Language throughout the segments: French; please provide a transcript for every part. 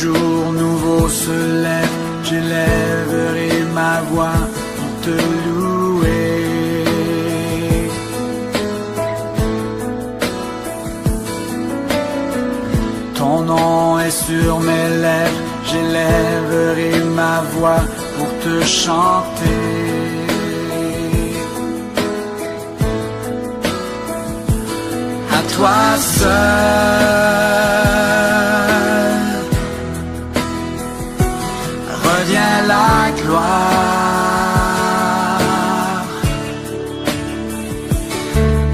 jour nouveau se lève, j'élèverai ma voix pour te louer. Ton nom est sur mes lèvres, j'élèverai ma voix pour te chanter. À toi seul, revient la gloire.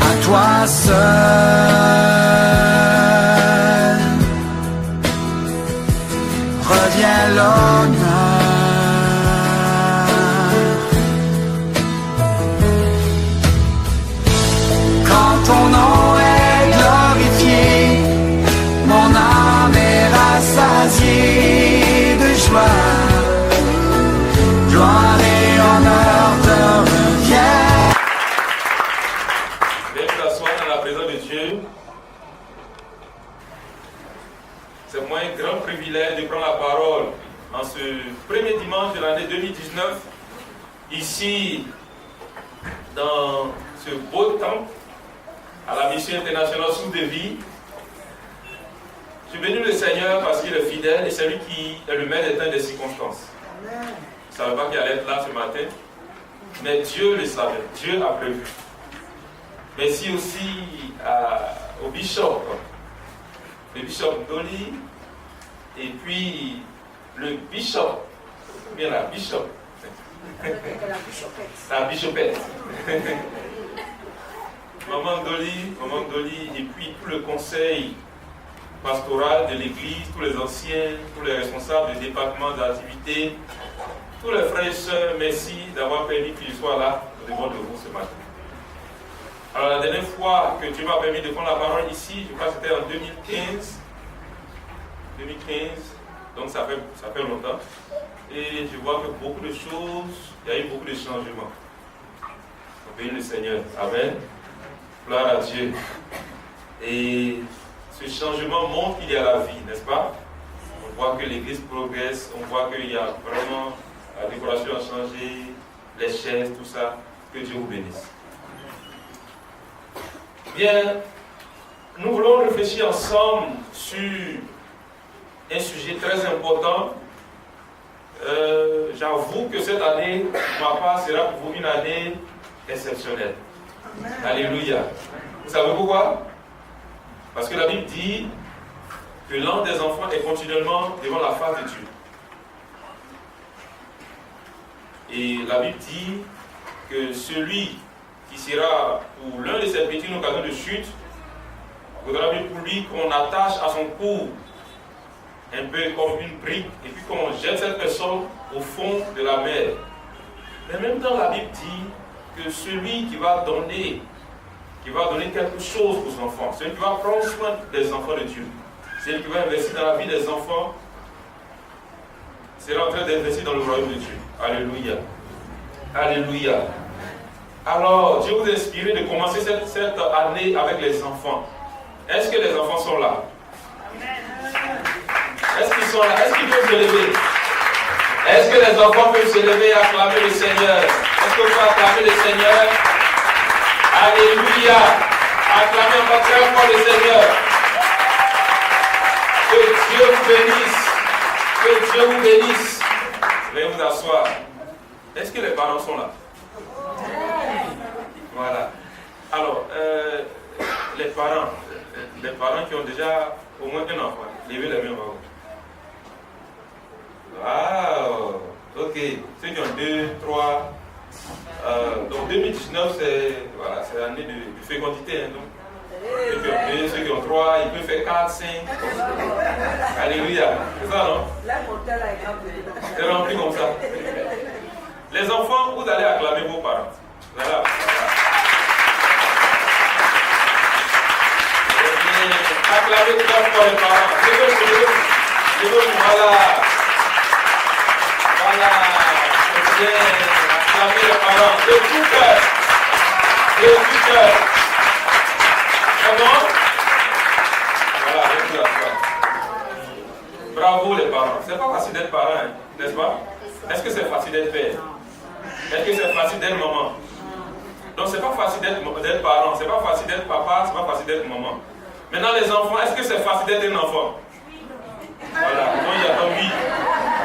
À toi seul, revient l'honneur. Quand ton nom est glorifié, mon âme est rassasiée de joie. Gloire et honneur te revient. Viens t'asseoir dans la présence de Dieu. C'est pour moi un grand privilège de prendre la parole en ce premier dimanche de l'année 2019, ici, dans ce beau temple, à la mission internationale Source de Vie. Je bénis le Seigneur parce qu'il est fidèle et c'est lui qui est le maître des temps et des circonstances. Je ne savais pas qu'il allait être là ce matin, mais Dieu le savait, Dieu a prévu. Merci aussi au bishop, le bishop Dolly, et puis le bishop, ou bien la bishop. La bichopette. Maman Dolly, et puis tout le conseil pastoral de l'église, tous les anciens, tous les responsables des départements d'activité, tous les frères et sœurs, merci d'avoir permis que je sois là devant de vous ce matin. Alors la dernière fois que Dieu m'a permis de prendre la parole ici, je crois que c'était en 2015, donc ça fait longtemps, et je vois que beaucoup de choses, il y a eu beaucoup de changements. On bénit le Seigneur, amen, gloire à Dieu. Et ce changement montre qu'il y a la vie, n'est-ce pas? On voit que l'église progresse, on voit qu'il y a vraiment, la décoration a changé, les chaises, tout ça, que Dieu vous bénisse. Bien, nous voulons réfléchir ensemble sur un sujet très important. J'avoue que cette année, pour ma part, sera pour vous une année exceptionnelle. Amen. Alléluia. Vous savez pourquoi? Parce que la Bible dit que l'âme des enfants est continuellement devant la face de Dieu. Et la Bible dit que celui qui sera pour l'un de ses petits une occasion de chute, il faudra bien pour lui qu'on attache à son cou un peu comme une brique et puis qu'on jette cette personne au fond de la mer. Mais en même temps, la Bible dit que celui qui va donner quelque chose aux enfants, celui qui va prendre soin des enfants de Dieu, celui qui va investir dans la vie des enfants, sera en train d'investir dans le royaume de Dieu. Alléluia. Alléluia. Alors, Dieu vous a inspiré de commencer cette année avec les enfants. Est-ce que les enfants sont là? Est-ce qu'ils sont là? Est-ce qu'ils peuvent se lever? Est-ce que les enfants peuvent se lever et acclamer le Seigneur? Est-ce que vous pouvez acclamer le Seigneur? Alléluia. Acclamez encore très fort le Seigneur. Que Dieu vous bénisse. Que Dieu vous bénisse. Veuillez vous asseoir. Est-ce que les parents sont là? Voilà. Alors, les parents qui ont déjà au moins un enfant, levez les mains. Waouh! Ok. Ceux qui ont 2, 3. Donc 2019, c'est l'année de fécondité. Hein, donc. Ceux qui ont 2, ceux qui ont 3, ils peuvent faire 4, 5. Alléluia. C'est ça, non? C'est rempli comme ça. Les enfants, vous allez acclamer vos parents. Voilà. Acclamez très fort les parents. Voilà. Voilà. Acclamez les parents. De tout cœur. De tout cœur. C'est bon? Voilà, Bravo les parents. C'est pas facile d'être parent, hein, n'est-ce pas? Est-ce que c'est facile d'être père? Est-ce que c'est facile d'être maman? Donc c'est pas facile d'être parent, c'est pas facile d'être papa, c'est pas facile d'être maman. Maintenant les enfants, est-ce que c'est facile d'être un enfant? Voilà, donc il y a un oui.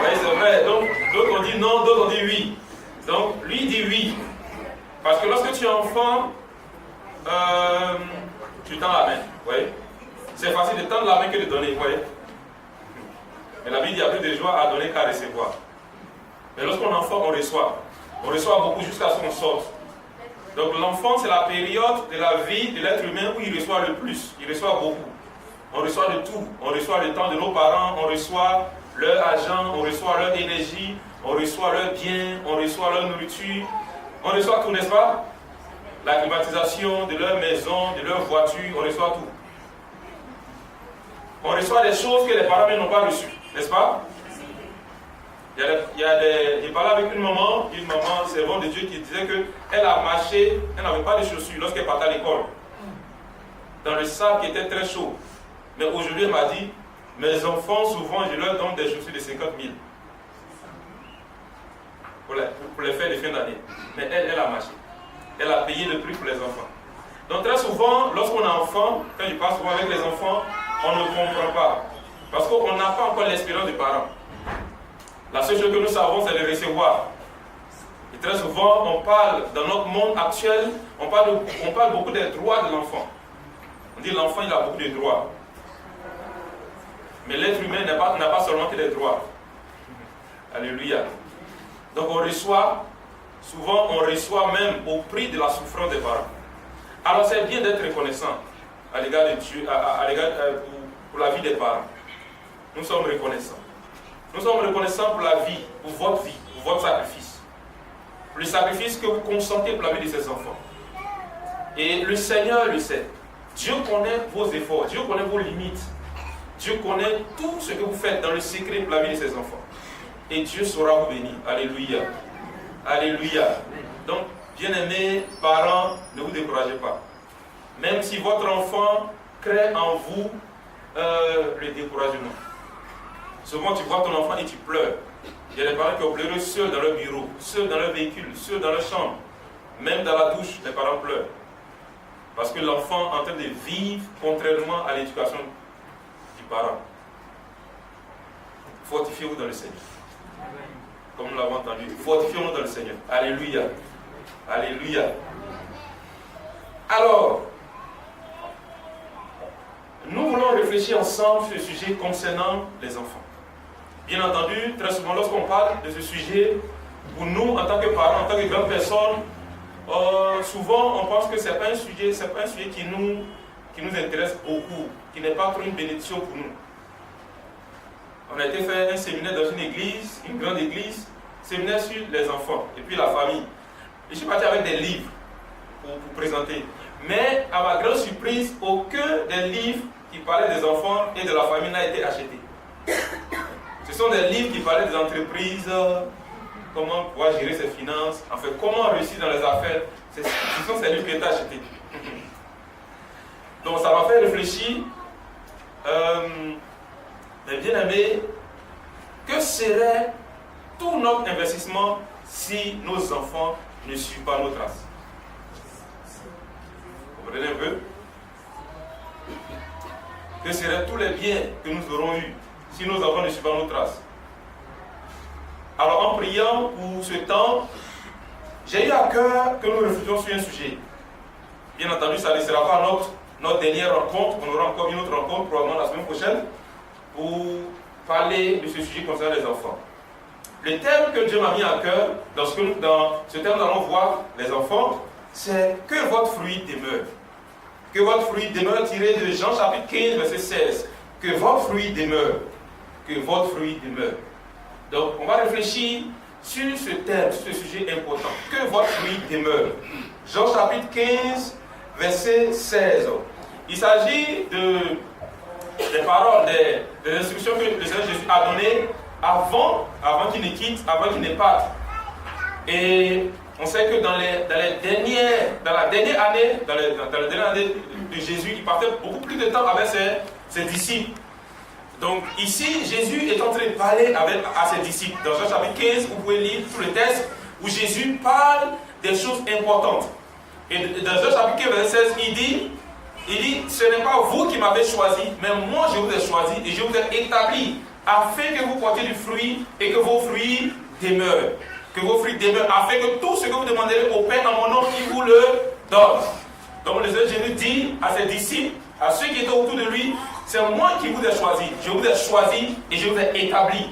Oui, c'est vrai. Donc d'autres ont dit non, d'autres ont dit oui. Donc lui dit oui. Parce que lorsque tu es enfant, tu tends la main. Oui. C'est facile de tendre la main que de donner. Oui. Mais la Bible dit qu'il y a plus de joie à donner qu'à recevoir. Mais lorsqu'on est enfant, on reçoit. On reçoit beaucoup jusqu'à ce qu'on sorte. Donc l'enfant, c'est la période de la vie de l'être humain où il reçoit le plus. Il reçoit beaucoup. On reçoit de tout. On reçoit le temps de nos parents, on reçoit leur argent, on reçoit leur énergie, on reçoit leurs biens, on reçoit leur nourriture. On reçoit tout, n'est-ce pas? La climatisation de leur maison, de leur voiture, on reçoit tout. On reçoit des choses que les parents n'ont pas reçues, n'est-ce pas? J'ai parlé avec une maman servante de Dieu, qui disait qu'elle a marché, elle n'avait pas de chaussures lorsqu'elle partait à l'école. Dans le sable qui était très chaud. Mais aujourd'hui, elle m'a dit, mes enfants, souvent, je leur donne des chaussures de 50 000 pour les fêtes de fin d'année. Mais elle a marché. Elle a payé le prix pour les enfants. Donc très souvent, lorsqu'on est enfant, quand je parle souvent avec les enfants, on ne comprend pas. Parce qu'on n'a pas encore l'expérience des parents. La seule chose que nous savons, c'est de recevoir. Et très souvent, on parle, dans notre monde actuel, on parle beaucoup des droits de l'enfant. On dit l'enfant, il a beaucoup de droits. Mais l'être humain n'a pas seulement que des droits. Alléluia. Donc on reçoit, souvent on reçoit même au prix de la souffrance des parents. Alors c'est bien d'être reconnaissant à l'égard de Dieu, pour la vie des parents. Nous sommes reconnaissants. Nous sommes reconnaissants pour la vie, pour votre sacrifice. Pour le sacrifice que vous consentez pour la vie de ces enfants. Et le Seigneur le sait. Dieu connaît vos efforts, Dieu connaît vos limites. Dieu connaît tout ce que vous faites dans le secret pour la vie de ses enfants. Et Dieu saura vous bénir. Alléluia. Alléluia. Donc, bien-aimés parents, ne vous découragez pas. Même si votre enfant crée en vous le découragement. Souvent, tu vois ton enfant et tu pleures. Il y a des parents qui ont pleuré seuls dans leur bureau, seuls dans leur véhicule, seuls dans leur chambre. Même dans la douche, les parents pleurent. Parce que l'enfant est en train de vivre contrairement à l'éducation du parent. Fortifiez-vous dans le Seigneur. Comme nous l'avons entendu, fortifions-nous dans le Seigneur. Alléluia. Alléluia. Alors, nous voulons réfléchir ensemble sur ce sujet concernant les enfants. Bien entendu, très souvent, lorsqu'on parle de ce sujet, pour nous, en tant que parents, en tant que grandes personnes, souvent, on pense que ce n'est pas un sujet qui nous intéresse beaucoup, qui n'est pas trop une bénédiction pour nous. On a été faire un séminaire dans une église, une grande église, séminaire sur les enfants et puis la famille. Et je suis parti avec des livres pour présenter. Mais à ma grande surprise, aucun des livres qui parlaient des enfants et de la famille n'a été acheté. Ce sont des livres qui parlaient des entreprises, comment pouvoir gérer ses finances, en fait, comment réussir dans les affaires. Ce sont ces livres qui ont été achetés. Donc ça m'a fait réfléchir. Mais bien aimé, que serait tout notre investissement si nos enfants ne suivent pas nos traces? Vous comprenez un peu? Que seraient tous les biens que nous aurons eus si nos enfants ne suivent pas nos traces? Alors en priant pour ce temps, j'ai eu à cœur que nous réfléchissions sur un sujet. Bien entendu, ça ne sera pas notre dernière rencontre. On aura encore une autre rencontre, probablement la semaine prochaine, pour parler de ce sujet concernant les enfants. Le thème que Dieu m'a mis à cœur, dans ce thème nous allons voir les enfants, c'est que votre fruit demeure. Que votre fruit demeure, tiré de Jean chapitre 15, verset 16. Que votre fruit demeure. Que votre fruit demeure. Donc, on va réfléchir sur ce thème, sur ce sujet important. Que votre fruit demeure. Jean chapitre 15, verset 16. Il s'agit des paroles, des instructions que le Seigneur Jésus a données avant qu'il ne quitte, avant qu'il ne parte. Et on sait que dans la dernière année de Jésus, il passait beaucoup plus de temps avec ses disciples. Donc ici, Jésus est en train de parler à ses disciples. Dans Jean chapitre 15, vous pouvez lire tout le texte où Jésus parle des choses importantes. Et dans Jean chapitre 15, verset 16, il dit, ce n'est pas vous qui m'avez choisi, mais moi je vous ai choisi et je vous ai établi afin que vous portiez du fruit et que vos fruits demeurent. Que vos fruits demeurent, afin que tout ce que vous demanderez au Père en mon nom, il vous le donne. Donc le Seigneur Jésus dit à ses disciples, à ceux qui étaient autour de lui, c'est moi qui vous ai choisi. Je vous ai choisi et je vous ai établi.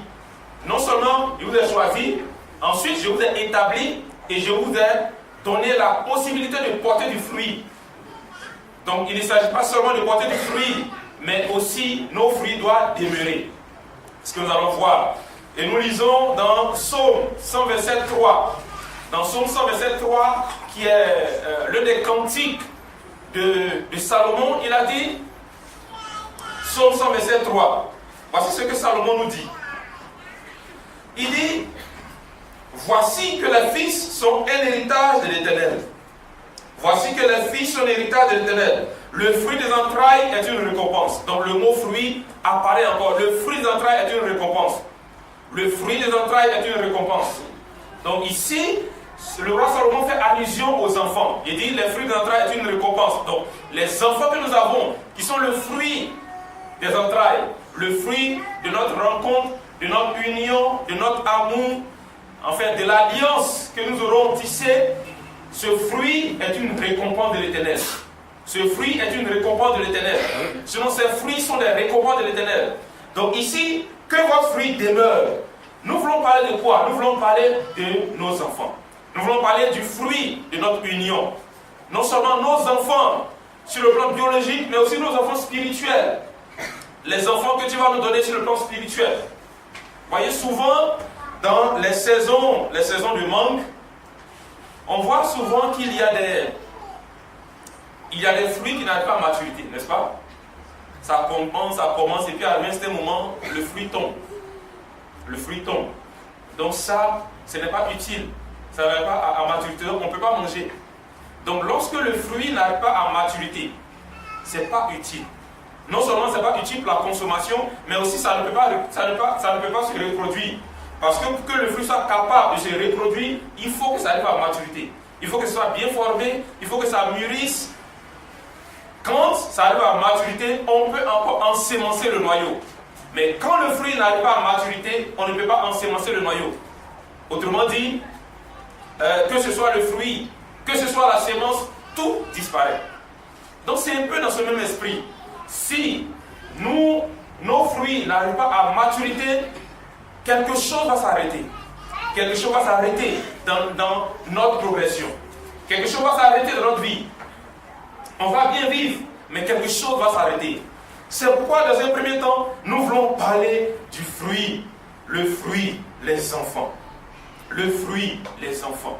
Non seulement je vous ai choisi, ensuite je vous ai établi et je vous ai donné la possibilité de porter du fruit. Donc il ne s'agit pas seulement de porter du fruit, mais aussi nos fruits doivent demeurer. Ce que nous allons voir. Et nous lisons dans Psaume 127, 3. Dans Psaume 127, 3, qui est l'un des cantiques de Salomon, il a dit, Psaume 127, 3. Voici ce que Salomon nous dit. Il dit, voici que les fils sont un héritage de l'Éternel. Voici que les fils sont un héritage de l'Éternel. Le fruit des entrailles est une récompense. Donc le mot fruit apparaît encore. Le fruit des entrailles est une récompense. Le fruit des entrailles est une récompense. Donc ici, le roi Salomon fait allusion aux enfants. Il dit, les fruits des entrailles est une récompense. Donc les enfants que nous avons, qui sont le fruit des entrailles, le fruit de notre rencontre, de notre union, de notre amour, en fait de l'alliance que nous aurons tissée, ce fruit est une récompense de l'Éternel. Ce fruit est une récompense de l'Éternel. Sinon, ces fruits sont des récompenses de l'Éternel. Donc ici, que votre fruit demeure. Nous voulons parler de quoi? Nous voulons parler de nos enfants. Nous voulons parler du fruit de notre union. Non seulement nos enfants sur le plan biologique, mais aussi nos enfants spirituels. Les enfants que tu vas nous donner sur le plan spirituel. Vous voyez, souvent, dans les saisons de mangue, on voit souvent qu'il y a des fruits qui n'arrivent pas à maturité, n'est-ce pas? Ça commence, et puis à un certain moment, le fruit tombe. Le fruit tombe. Donc ça, ce n'est pas utile. Ça n'arrive pas à maturité, donc on ne peut pas manger. Donc lorsque le fruit n'arrive pas à maturité, ce n'est pas utile. Non seulement ce n'est pas utile pour la consommation, mais aussi ça ne peut pas se reproduire. Parce que le fruit soit capable de se reproduire, il faut que ça arrive à maturité. Il faut que ce soit bien formé, il faut que ça mûrisse. Quand ça arrive à maturité, on peut encore ensemencer le noyau. Mais quand le fruit n'arrive pas à maturité, on ne peut pas ensemencer le noyau. Autrement dit, que ce soit le fruit, que ce soit la sémence, tout disparaît. Donc c'est un peu dans ce même esprit. Si nos fruits n'arrivent pas à maturité, quelque chose va s'arrêter. Quelque chose va s'arrêter dans notre progression. Quelque chose va s'arrêter dans notre vie. On va bien vivre, mais quelque chose va s'arrêter. C'est pourquoi, dans un premier temps, nous voulons parler du fruit. Le fruit, les enfants. Le fruit, les enfants.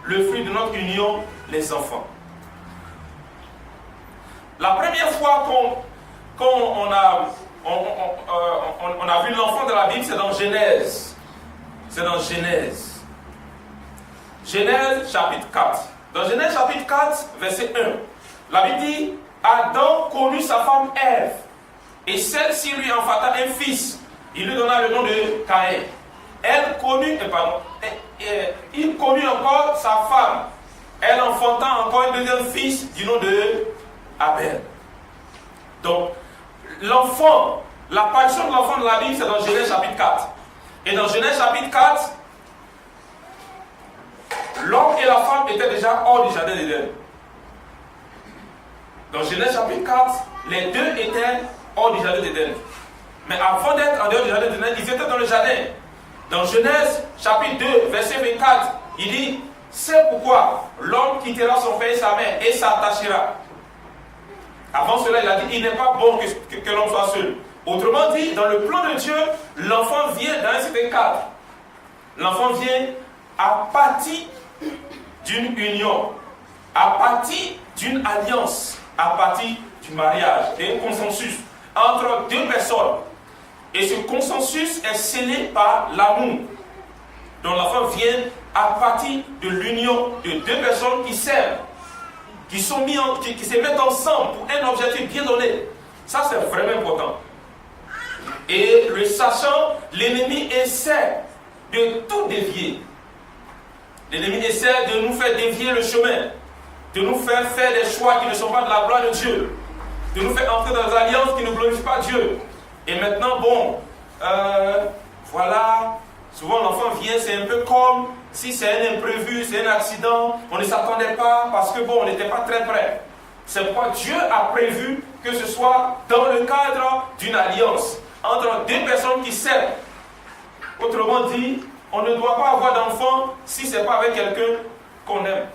Le fruit de notre union, les enfants. La première fois qu'on a vu l'enfant dans la Bible, c'est dans Genèse. C'est dans Genèse. Genèse chapitre 4. Dans Genèse chapitre 4, verset 1, la Bible dit, Adam connut sa femme Ève, et celle-ci lui enfanta un fils. Il lui donna le nom de Caïn. Il connut encore sa femme. Elle enfanta encore un deuxième fils du nom de Abel. Donc, l'enfant, l'apparition de l'enfant de la Bible, c'est dans Genèse chapitre 4. Et dans Genèse chapitre 4, l'homme et la femme étaient déjà hors du jardin d'Éden. Dans Genèse chapitre 4, les deux étaient hors du jardin d'Éden. Mais avant d'être en dehors du jardin d'Éden, ils étaient dans le jardin. Dans Genèse chapitre 2, verset 24, il dit, c'est pourquoi l'homme quittera son père et sa mère et s'attachera. Avant cela, il a dit, il n'est pas bon que l'homme soit seul. Autrement dit, dans le plan de Dieu, l'enfant vient dans un certain cadre. L'enfant vient à partir d'une union, à partir d'une alliance, à partir du mariage, d'un consensus entre deux personnes. Et ce consensus est scellé par l'amour. Donc l'enfant vient à partir de l'union de deux personnes qui s'aiment, qui se mettent ensemble pour un objectif bien donné. Ça, c'est vraiment important. sachant, l'ennemi essaie de tout dévier. L'ennemi essaie de nous faire dévier le chemin, de nous faire faire des choix qui ne sont pas de la gloire de Dieu, de nous faire entrer dans des alliances qui ne glorifient pas Dieu. Et maintenant, voilà, souvent l'enfant vient, c'est un peu comme si c'est un imprévu, c'est un accident, on ne s'attendait pas parce que on n'était pas très près. C'est pourquoi Dieu a prévu que ce soit dans le cadre d'une alliance entre deux personnes qui s'aiment. Autrement dit, on ne doit pas avoir d'enfant si ce n'est pas avec quelqu'un qu'on aime.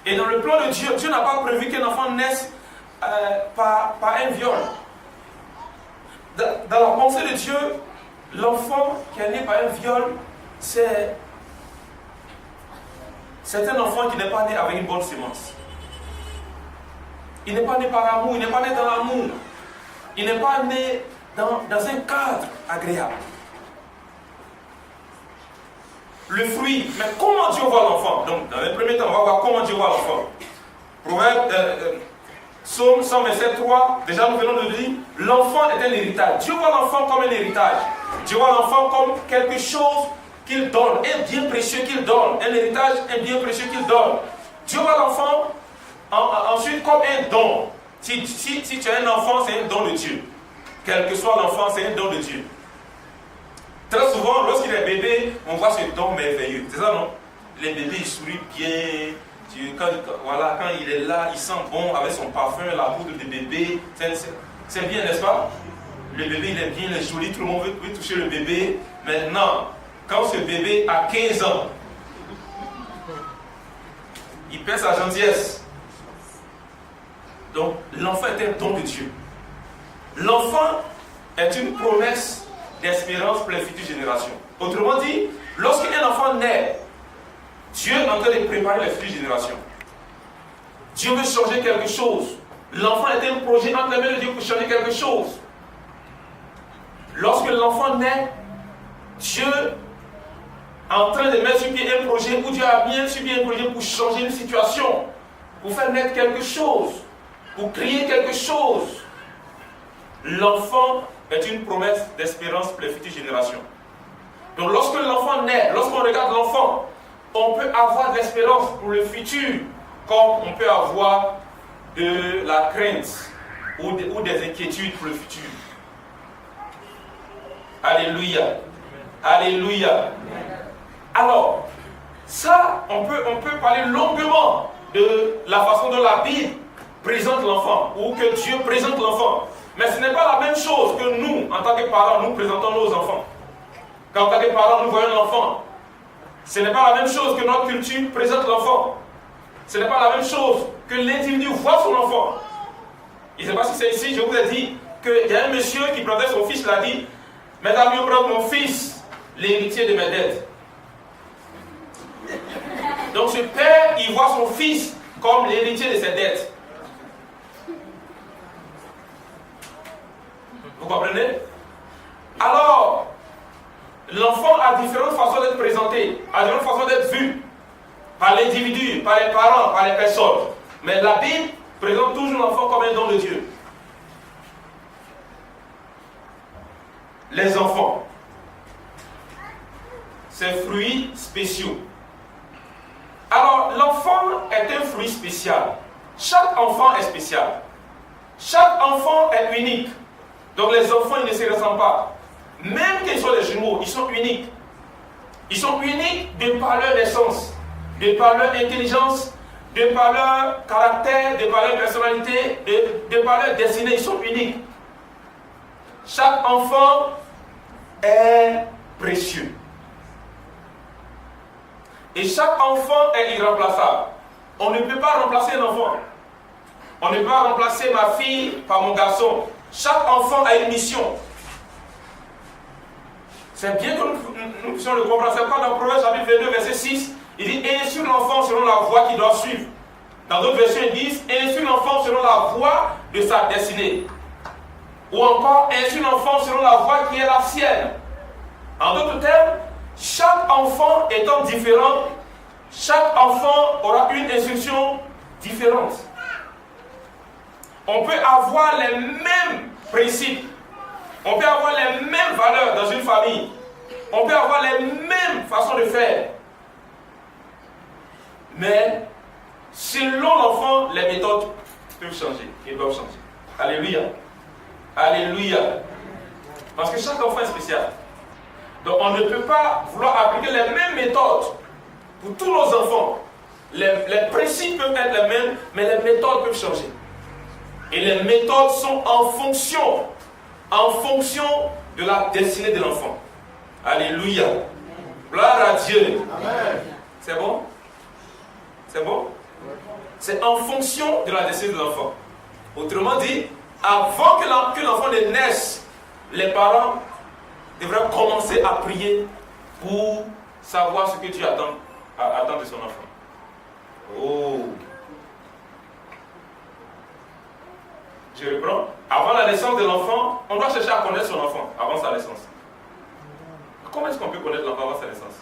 Et dans le plan de Dieu, Dieu n'a pas prévu qu'un enfant naisse par un viol. Dans la pensée de Dieu, l'enfant qui est né par un viol, c'est un enfant qui n'est pas né avec une bonne sémence. Il n'est pas né par amour, il n'est pas né dans l'amour. Il n'est pas né dans un cadre agréable. Le fruit, mais comment Dieu voit l'enfant? Donc, dans le premier temps, on va voir comment Dieu voit l'enfant. Proverbe, Psaume 127.3, déjà nous venons de dire, l'enfant est un héritage. Dieu voit l'enfant comme un héritage. Dieu voit l'enfant comme quelque chose qu'il donne, un bien précieux qu'il donne. Un héritage, un bien précieux qu'il donne. Dieu voit l'enfant ensuite comme un don. Si tu as un enfant, c'est un don de Dieu. Quel que soit l'enfant, c'est un don de Dieu. Très souvent, lorsqu'il est bébé, on voit ce don merveilleux. C'est ça, non? Les bébés, ils sourient bien. Quand il est là, il sent bon avec son parfum, la poudre de bébé. C'est bien, n'est-ce pas? Le bébé, il est bien, il est joli, tout le monde veut toucher le bébé. Maintenant, quand ce bébé a 15 ans, il perd sa gentillesse. Donc, l'enfant est un don de Dieu. L'enfant est une promesse d'espérance pour les futures générations. Autrement dit, lorsqu'un enfant naît, Dieu est en train de préparer les futures générations. Dieu veut changer quelque chose. L'enfant est un projet entre les mains de Dieu pour changer quelque chose. Lorsque l'enfant naît, Dieu est en train de mettre sur pied un projet, où Dieu a bien sur pied un projet pour changer une situation, pour faire naître quelque chose, pour créer quelque chose. L'enfant est une promesse d'espérance pour les futures générations. Donc lorsque l'enfant naît, lorsqu'on regarde l'enfant, on peut avoir de l'espérance pour le futur, comme on peut avoir de la crainte ou des inquiétudes pour le futur. Alléluia. Alléluia. Alors, ça, on peut parler longuement de la façon dont la Bible présente l'enfant, ou que Dieu présente l'enfant. Mais ce n'est pas la même chose que nous, en tant que parents, nous présentons nos enfants. Quand en tant que parents, nous voyons l'enfant. Ce n'est pas la même chose que notre culture présente l'enfant. Ce n'est pas la même chose que l'individu voit son enfant. Je ne sais pas si c'est ici, je vous ai dit qu'il y a un monsieur qui prenait son fils, il a dit, mesdames, je prends mon fils, l'héritier de mes dettes. Donc ce père, il voit son fils comme l'héritier de ses dettes. Vous comprenez? Alors, l'enfant a différentes façons d'être présenté, a différentes façons d'être vu, par l'individu, par les parents, par les personnes. Mais la Bible présente toujours l'enfant comme un don de Dieu. Les enfants, c'est fruits spéciaux. Alors, l'enfant est un fruit spécial. Chaque enfant est spécial. Chaque enfant est unique. Donc les enfants, ils ne se ressemblent pas. Même qu'ils soient des jumeaux, ils sont uniques. Ils sont uniques de par leur naissance, de par leur intelligence, de par leur caractère, de par leur personnalité, de par leur destinée. Ils sont uniques. Chaque enfant est précieux. Et chaque enfant est irremplaçable. On ne peut pas remplacer un enfant. On ne peut pas remplacer ma fille par mon garçon. Chaque enfant a une mission. C'est bien que nous puissions le comprendre. C'est pas dans Proverbe chapitre 22, verset 6, il dit instruis l'enfant selon la voie qu'il doit suivre. Dans d'autres versions, ils disent instruis l'enfant selon la voie de sa destinée. Ou encore instruis l'enfant selon la voie qui est la sienne. En d'autres termes, chaque enfant étant différent, chaque enfant aura une instruction différente. On peut avoir les mêmes principes, On peut avoir les mêmes valeurs dans une famille. On peut avoir les mêmes façons de faire. Mais selon l'enfant, les méthodes peuvent changer. Ils doivent changer. Alléluia. Alléluia. Parce que chaque enfant est spécial. Donc on ne peut pas vouloir appliquer les mêmes méthodes pour tous nos enfants. Les principes peuvent être les mêmes, mais les méthodes peuvent changer. Et les méthodes sont en fonction de la destinée de l'enfant. Alléluia. Gloire à Dieu. Amen. C'est bon? C'est bon? C'est en fonction de la destinée de l'enfant. Autrement dit, avant que l'enfant ne naisse, les parents devraient commencer à prier pour savoir ce que Dieu attend de son enfant. Oh! Je reprends. Avant la naissance de l'enfant, on doit chercher à connaître son enfant avant sa naissance. Comment est-ce qu'on peut connaître l'enfant avant sa naissance?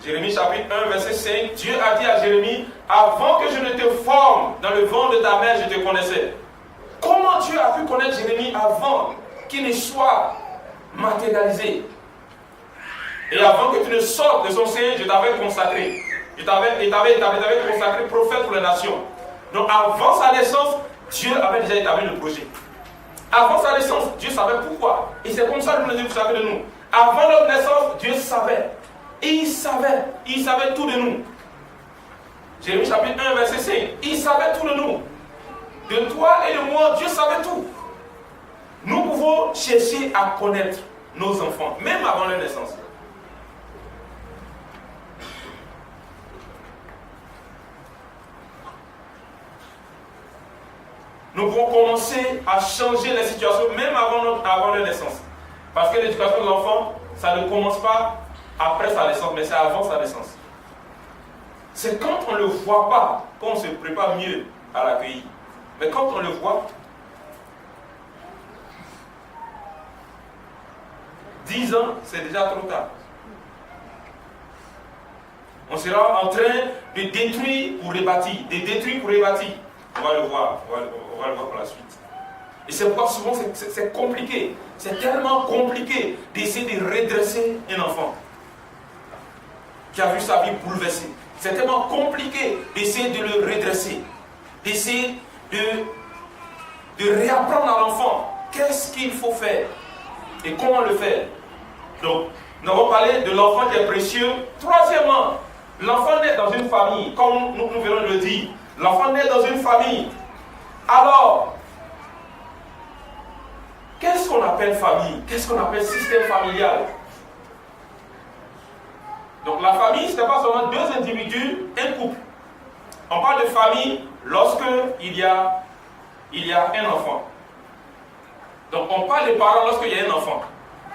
Jérémie chapitre 1, verset 5, Dieu a dit à Jérémie, avant que je ne te forme dans le ventre de ta mère, je te connaissais. Comment Dieu a pu connaître Jérémie avant qu'il ne soit matérialisé? Et avant que tu ne sortes de son sein, je t'avais consacré. Je t'avais consacré prophète pour les nations. Donc avant sa naissance, Dieu avait déjà établi le projet. Avant sa naissance, Dieu savait pourquoi. Et c'est comme ça que vous savez de nous. Avant notre naissance, Dieu savait. Et il savait tout de nous. Jérémie chapitre 1, verset 5. Il savait tout de nous. De toi et de moi, Dieu savait tout. Nous pouvons chercher à connaître nos enfants, même avant leur naissance. Nous pouvons commencer à changer la situation même avant leur naissance. Parce que l'éducation de l'enfant, ça ne commence pas après sa naissance, mais c'est avant sa naissance. C'est quand on ne le voit pas qu'on se prépare mieux à l'accueillir. Mais quand on le voit, 10 ans, c'est déjà trop tard. On sera en train de détruire pour rebâtir, On va le voir, on va le voir par la suite. Et c'est pourquoi souvent c'est compliqué. C'est tellement compliqué d'essayer de redresser un enfant qui a vu sa vie bouleversée. C'est tellement compliqué d'essayer de le redresser, d'essayer de réapprendre à l'enfant qu'est-ce qu'il faut faire et comment le faire. Donc, nous avons parlé de l'enfant qui est précieux. Troisièmement, l'enfant naît dans une famille, comme nous venons de le dire. L'enfant naît dans une famille. Alors, qu'est-ce qu'on appelle famille? Qu'est-ce qu'on appelle système familial? Donc la famille, ce n'est pas seulement deux individus, un couple. On parle de famille lorsque il y a un enfant. Donc on parle de parents lorsqu'il y a un enfant.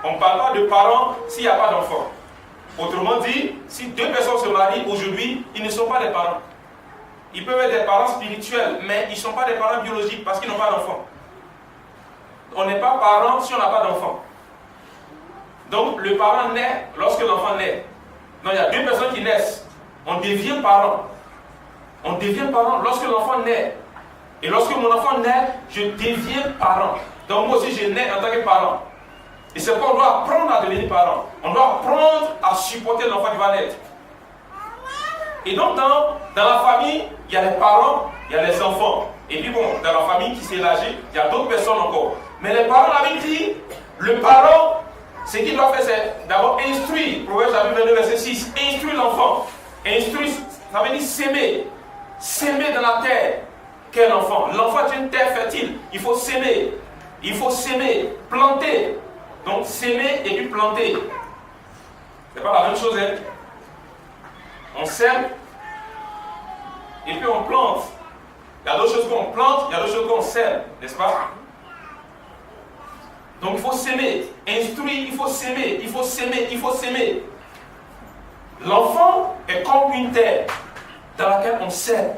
On ne parle pas de parents s'il n'y a pas d'enfant. Autrement dit, si deux personnes se marient aujourd'hui, ils ne sont pas des parents. Ils peuvent être des parents spirituels, mais ils ne sont pas des parents biologiques parce qu'ils n'ont pas d'enfant. On n'est pas parent si on n'a pas d'enfant. Donc le parent naît lorsque l'enfant naît. Donc il y a deux personnes qui naissent. On devient parent. On devient parent lorsque l'enfant naît. Et lorsque mon enfant naît, je deviens parent. Donc moi aussi je nais en tant que parent. Et c'est pourquoi on doit apprendre à devenir parent. On doit apprendre à supporter l'enfant qui va naître. Et donc dans la famille, il y a les parents, il y a les enfants. Et puis bon, dans la famille qui s'est élargie, il y a d'autres personnes encore. Mais les parents avaient dit, le parent, ce qu'il doit faire, c'est d'abord instruire. Proverbe chapitre 22, verset 6. Instruire l'enfant. Instruire, ça veut dire s'aimer. S'aimer dans la terre. Quel enfant? L'enfant est une terre fertile. Il faut s'aimer. Il faut s'aimer. Planter. Donc s'aimer et puis planter. C'est pas la même chose, hein? On sème et puis on plante. Il y a d'autres choses qu'on plante, il y a d'autres choses qu'on sème, n'est-ce pas? Donc il faut s'aimer. Instruire, il faut s'aimer, il faut s'aimer, il faut s'aimer. L'enfant est comme une terre dans laquelle on sème.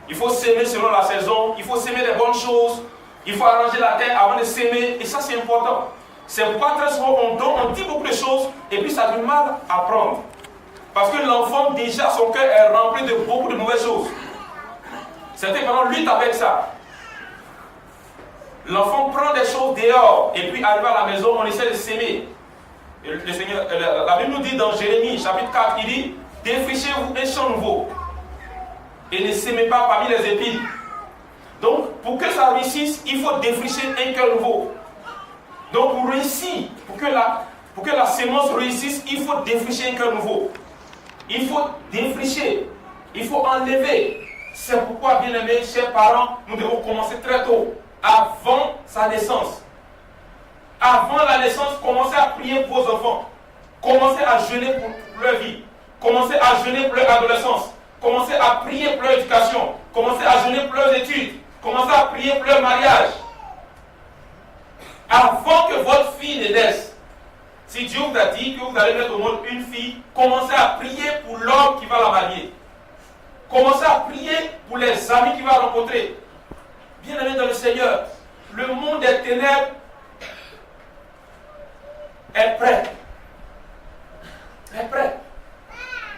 Il faut s'aimer selon la saison, il faut s'aimer des bonnes choses, il faut arranger la terre avant de s'aimer, et ça c'est important. C'est pourquoi très souvent on dit beaucoup de choses et puis ça a du mal à prendre. Parce que l'enfant, déjà, son cœur est rempli de beaucoup de mauvaises choses. Certains parents luttent avec ça. L'enfant prend des choses dehors et puis arrive à la maison, on essaie de s'aimer. Le Seigneur, la Bible nous dit dans Jérémie chapitre 4, il dit défrichez-vous un champ nouveau et ne s'aimez pas parmi les épines. Donc pour que ça réussisse, il faut défricher un cœur nouveau. Donc pour réussir, pour que la sémence réussisse, il faut défricher un cœur nouveau. Il faut défricher, il faut enlever. C'est pourquoi, bien aimés, chers parents, nous devons commencer très tôt, avant sa naissance. Avant la naissance, commencez à prier pour vos enfants. Commencez à jeûner pour leur vie. Commencez à jeûner pour leur adolescence. Commencez à prier pour leur éducation. Commencez à jeûner pour leurs études. Commencez à prier pour leur mariage. Avant que votre fille ne naisse, si Dieu vous a dit que vous allez mettre au monde une fille, commencez à prier pour l'homme qui va la marier. Commencez à prier pour les amis qu'il va rencontrer. Bien-aimés dans le Seigneur, le monde des ténèbres est prêt. Est prêt.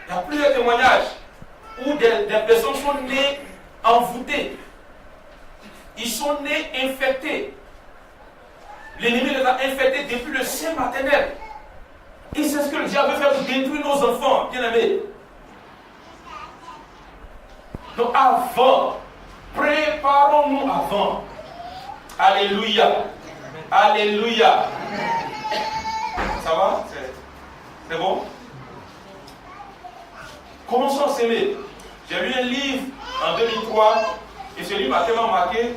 Il y a plusieurs témoignages où des personnes sont nées envoûtées. Ils sont nés infectés. L'ennemi les a infectés depuis le sein maternel. Et c'est ce que le diable veut faire pour détruire nos enfants, bien-aimés. Donc avant, préparons-nous avant. Alléluia. Alléluia. Ça va? C'est bon? Commençons à s'aimer. J'ai lu un livre en 2003 et ce livre m'a tellement marqué.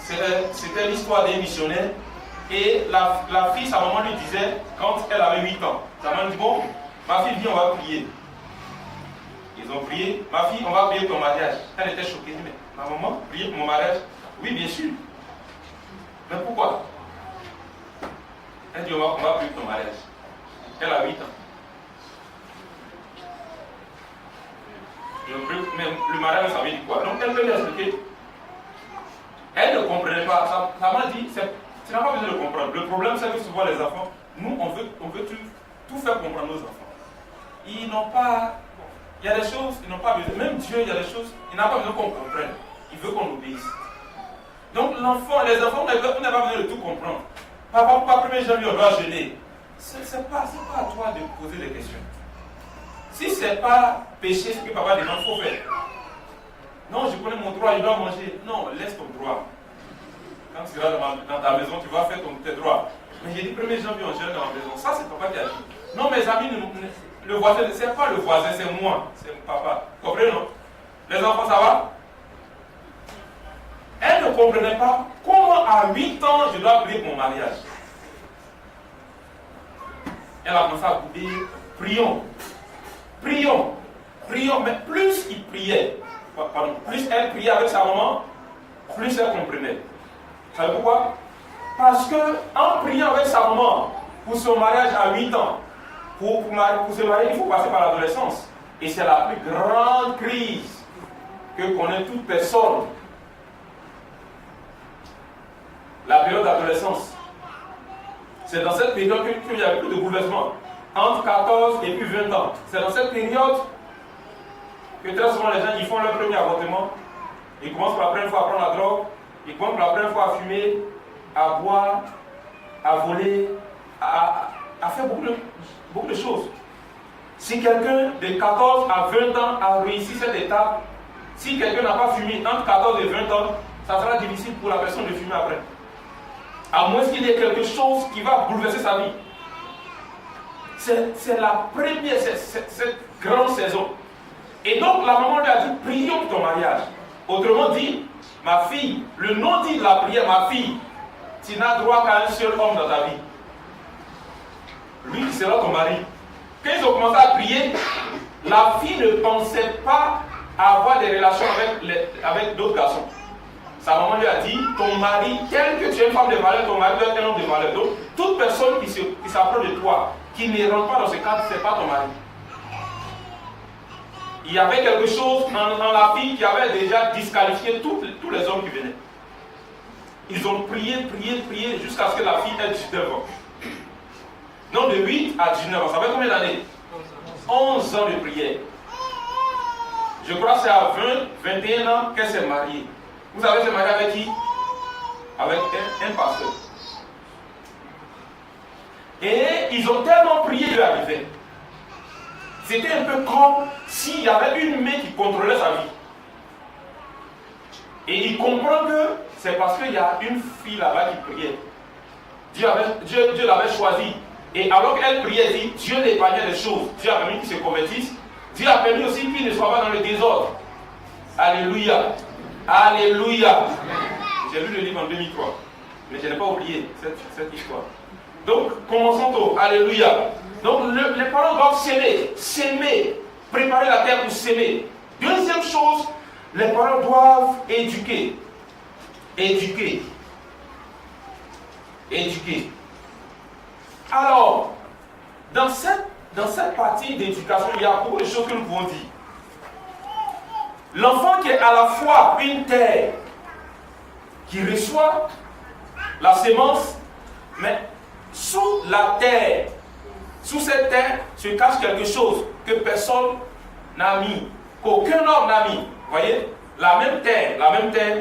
C'était l'histoire des missionnaires. Et la fille, sa maman lui disait, quand elle avait 8 ans, sa maman dit, bon, ma fille, viens, on va prier. Ils ont prié, ma fille, on va prier ton mariage. Elle était choquée, mais ma maman, prier pour mon mariage? Oui, bien sûr. Mais pourquoi? Elle dit, on va prier pour ton mariage. Elle a 8 ans. Mais le mariage, ça veut dire quoi? Donc elle peut lui expliquer. Elle ne comprenait pas. Ça m'a dit, tu n'as pas besoin de comprendre. Le problème, c'est que souvent les enfants, nous, on veut tout faire comprendre nos enfants. Ils n'ont pas. Il y a des choses, ils n'ont pas besoin. Même Dieu, il y a des choses, il n'a pas besoin qu'on comprenne. Il veut qu'on obéisse. Donc l'enfant, les enfants, on n'a pas besoin de tout comprendre. Papa, pourquoi 1er janvier on doit jeûner? C'est pas à toi de poser des questions. Si ce n'est pas péché, ce que papa demande, il faut faire. Non, je connais mon droit, il doit manger. Non, laisse ton droit. Quand tu seras dans ta maison, tu vas faire tes droits. Mais j'ai dit 1er janvier, on jeûne dans la maison. Ça, c'est papa qui a dit. Non, mes amis, le voisin, ce n'est pas le voisin, c'est moi. C'est mon papa. Vous comprenez, non? Les enfants, ça va? Elle ne comprenait pas comment à 8 ans je dois prier pour mon mariage. Elle a commencé à bouder. Prions. Prions. Prions. Mais plus il priait, plus elle priait avec sa maman, plus elle comprenait. Vous savez pourquoi? Parce qu'en priant avec sa maman pour son mariage à 8 ans, pour se marier, il faut passer par l'adolescence. Et c'est la plus grande crise que connaît toute personne. La période d'adolescence. C'est dans cette période qu'il y a plus de bouleversement. Entre 14 et puis 20 ans. C'est dans cette période que très souvent les gens ils font leur premier avortement. Ils commencent pour la première fois à prendre la drogue. Ils commencent pour la première fois à fumer, à boire, à voler, à faire beaucoup de choses. Si quelqu'un de 14 à 20 ans a réussi cette étape, si quelqu'un n'a pas fumé entre 14 et 20 ans, ça sera difficile pour la personne de fumer après. À moins qu'il y ait quelque chose qui va bouleverser sa vie. C'est la première, cette grande saison. Et donc la maman lui a dit, prions pour ton mariage. Autrement dit, ma fille, le nom dit de la prière, ma fille, tu n'as droit qu'à un seul homme dans ta vie. Lui qui sera ton mari. Quand ils ont commencé à prier, la fille ne pensait pas avoir des relations avec d'autres garçons. Sa maman lui a dit, ton mari, quel que tu es une femme de valeur, ton mari doit être un homme de valeur. Donc, toute personne qui s'approche de toi, qui ne rentre pas dans ce cadre, ce n'est pas ton mari. Il y avait quelque chose dans la fille qui avait déjà disqualifié tous les hommes qui venaient. Ils ont prié jusqu'à ce que la fille ait 19 ans. Non, de 8 à 19 ans. Ça fait combien d'années? 11 ans de prière. Je crois que c'est à 21 ans qu'elle s'est mariée. Vous savez, elle s'est mariée avec qui? Avec un pasteur. Et ils ont tellement prié de l'arrivée. C'était un peu comme s'il y avait une main qui contrôlait sa vie. Et il comprend que c'est parce qu'il y a une fille là-bas qui priait. Dieu l'avait choisie. Et alors qu'elle priait, Dieu l'épargnait des choses. Dieu a permis qu'il se convertisse. Dieu a permis aussi qu'il ne soit pas dans le désordre. Alléluia. Alléluia. J'ai lu le livre en 2003. Mais je n'ai pas oublié cette histoire. Donc, commençons tôt. Alléluia. Donc, les parents doivent s'aimer, préparer la terre pour s'aimer. Deuxième chose, les parents doivent éduquer. Alors, dans cette partie d'éducation, il y a beaucoup de choses que nous pouvons dire. L'enfant qui est à la fois une terre qui reçoit la sémence, mais sous la terre, sous cette terre se cache quelque chose que personne n'a mis, qu'aucun homme n'a mis. Vous voyez, la même terre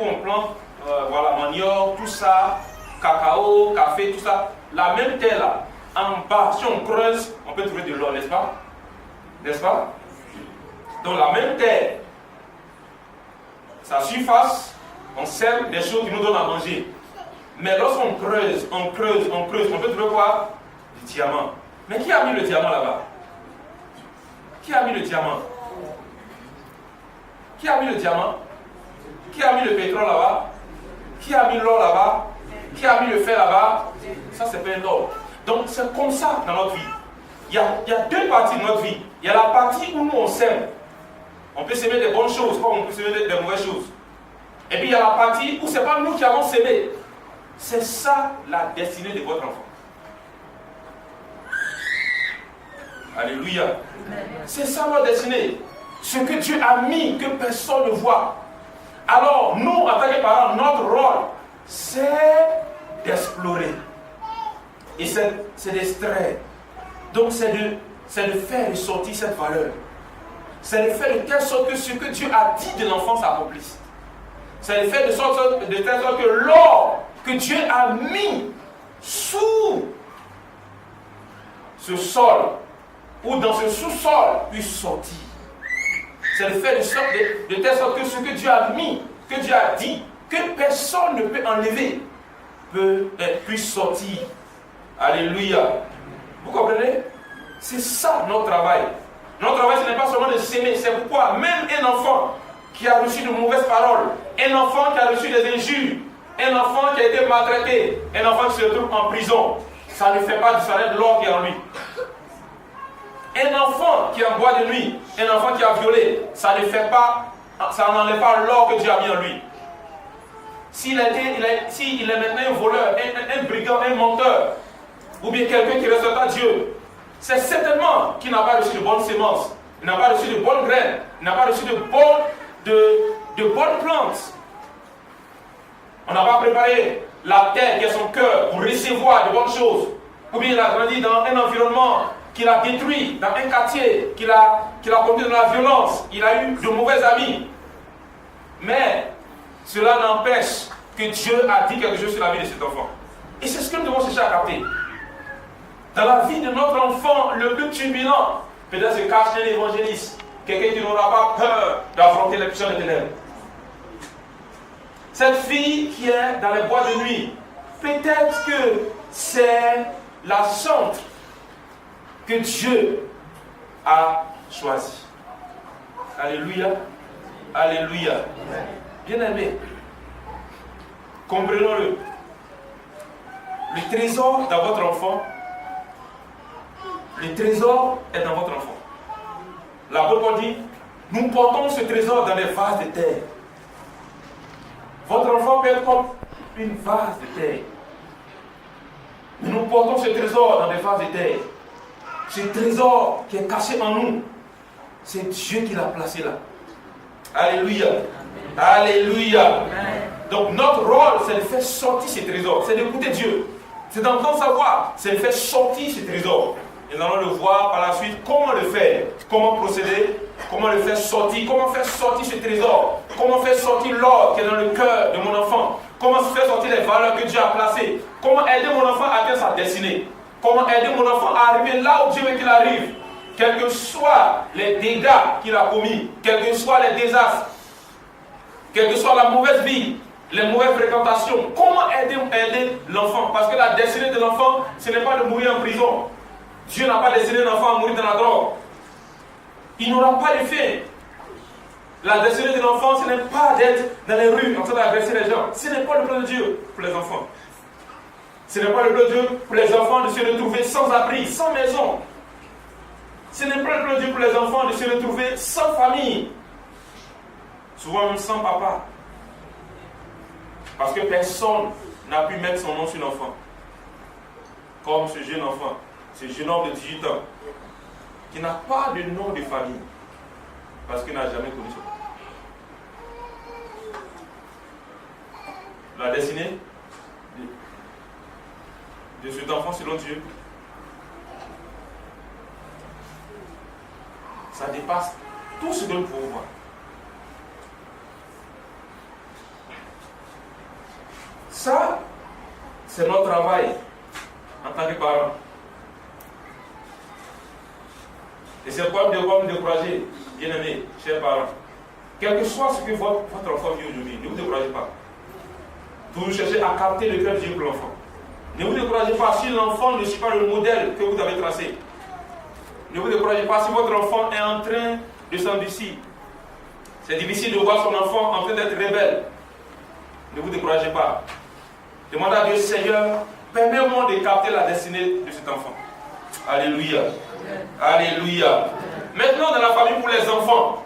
où on plante manioc, tout ça, cacao, café, tout ça, la même terre là, en bas, si on creuse, on peut trouver de l'eau, n'est-ce pas? N'est-ce pas? Donc la même terre, sa surface, on sème des choses qui nous donnent à manger. Mais lorsqu'on creuse, on peut trouver quoi? Du diamant. Mais qui a mis le diamant là-bas? Qui a mis le diamant? Qui a mis le diamant? Qui a mis le pétrole là-bas? Qui a mis l'or là-bas? Qui a mis le fer là-bas? Ça, c'est pas un ordre. Donc, c'est comme ça dans notre vie. Il y a deux parties de notre vie. Il y a la partie où nous, on sème. On peut s'aimer des bonnes choses, comme on peut s'aimer des mauvaises choses. Et puis, il y a la partie où ce n'est pas nous qui avons s'aimer. C'est ça la destinée de votre enfant. Alléluia. C'est ça notre destinée. Ce que Dieu a mis, que personne ne voit. Alors, nous, en tant que parents, notre rôle, c'est d'explorer. Et c'est d'extraire. Donc, c'est de faire ressortir cette valeur. C'est de faire de telle sorte que ce que Dieu a dit de l'enfant s'accomplisse. C'est de faire de telle sorte que l'or que Dieu a mis sous ce sol ou dans ce sous-sol puisse sortir. C'est de faire de telle sorte que ce que Dieu a mis, que Dieu a dit, que personne ne peut enlever, puisse sortir. Alléluia. Vous comprenez? C'est ça notre travail. Notre travail, ce n'est pas seulement de s'aimer. C'est pourquoi même un enfant qui a reçu de mauvaises paroles, un enfant qui a reçu des injures, un enfant qui a été maltraité, un enfant qui se trouve en prison, ça ne fait pas disparaître l'or qui est en lui. Un enfant qui est en boîte de nuit, un enfant qui a violé, ça n'enlève pas l'or que Dieu a mis en lui. S'il est maintenant un voleur, un brigand, un menteur, ou bien quelqu'un qui ne respecte pas Dieu, c'est certainement qu'il n'a pas reçu de bonnes semences, il n'a pas reçu de bonnes graines, il n'a pas reçu de bonnes plantes. On n'a pas préparé la terre qui est son cœur pour recevoir de bonnes choses. Ou bien il a grandi dans un environnement qu'il a détruit, dans un quartier qu'il a conduit dans la violence. Il a eu de mauvais amis. Mais cela n'empêche que Dieu a dit quelque chose sur la vie de cet enfant. Et c'est ce que nous devons chercher à capter. Dans la vie de notre enfant, le plus turbulent, peut-être se cache un évangéliste, quelqu'un qui n'aura pas peur d'affronter les puissants des ténèbres. Cette fille qui est dans les bois de nuit, peut-être que c'est la sainte que Dieu a choisie. Alléluia. Alléluia. Bien-aimés, comprenons-le. Le trésor dans votre enfant, le trésor est dans votre enfant. L'apôtre dit, nous portons ce trésor dans les vases de terre. Votre enfant peut être comme une vase de terre. Mais nous portons ce trésor dans des vases de terre. Ce trésor qui est caché en nous, c'est Dieu qui l'a placé là. Alléluia. Alléluia. Donc notre rôle, c'est de faire sortir ce trésor. C'est d'écouter Dieu. C'est d'entendre sa voix. C'est de faire sortir ce trésor. Et nous allons le voir par la suite comment le faire, comment procéder, comment le faire sortir, comment faire sortir ce trésor, comment faire sortir l'or qui est dans le cœur de mon enfant, comment faire sortir les valeurs que Dieu a placées, comment aider mon enfant à atteindre sa destinée, comment aider mon enfant à arriver là où Dieu veut qu'il arrive, quels que soient les dégâts qu'il a commis, quels que soient les désastres, quelle que soit la mauvaise vie, les mauvaises fréquentations, comment aider l'enfant? Parce que la destinée de l'enfant, ce n'est pas de mourir en prison. Dieu n'a pas destiné l'enfant à mourir dans la drogue. Il n'aura pas de fin. La destinée de l'enfant, ce n'est pas d'être dans les rues en train d'agresser les gens. Ce n'est pas le plan de Dieu pour les enfants. Ce n'est pas le plan de Dieu pour les enfants de se retrouver sans abri, sans maison. Ce n'est pas le plan de Dieu pour les enfants de se retrouver sans famille. Souvent même sans papa. Parce que personne n'a pu mettre son nom sur l'enfant. Comme ce jeune enfant, ce jeune homme de 18 ans, qui n'a pas de nom de famille. Parce qu'il n'a jamais connu son nom. La destinée de cet enfant selon Dieu, ça dépasse tout ce que nous pouvons voir. Ça, c'est notre travail en tant que parents. Et c'est pourquoi nous devons nous décourager, bien-aimés, chers parents. Quel que soit ce que votre enfant vit aujourd'hui, ne vous découragez pas. Vous cherchez à capter le cœur de Dieu pour l'enfant. Ne vous découragez pas si l'enfant ne suit pas le modèle que vous avez tracé. Ne vous découragez pas si votre enfant est en train de s'endurcir. C'est difficile de voir son enfant en train d'être rebelle. Ne vous découragez pas. Demandez à Dieu, Seigneur, permets-moi de capter la destinée de cet enfant. Alléluia. Alléluia. Maintenant, dans la famille pour les enfants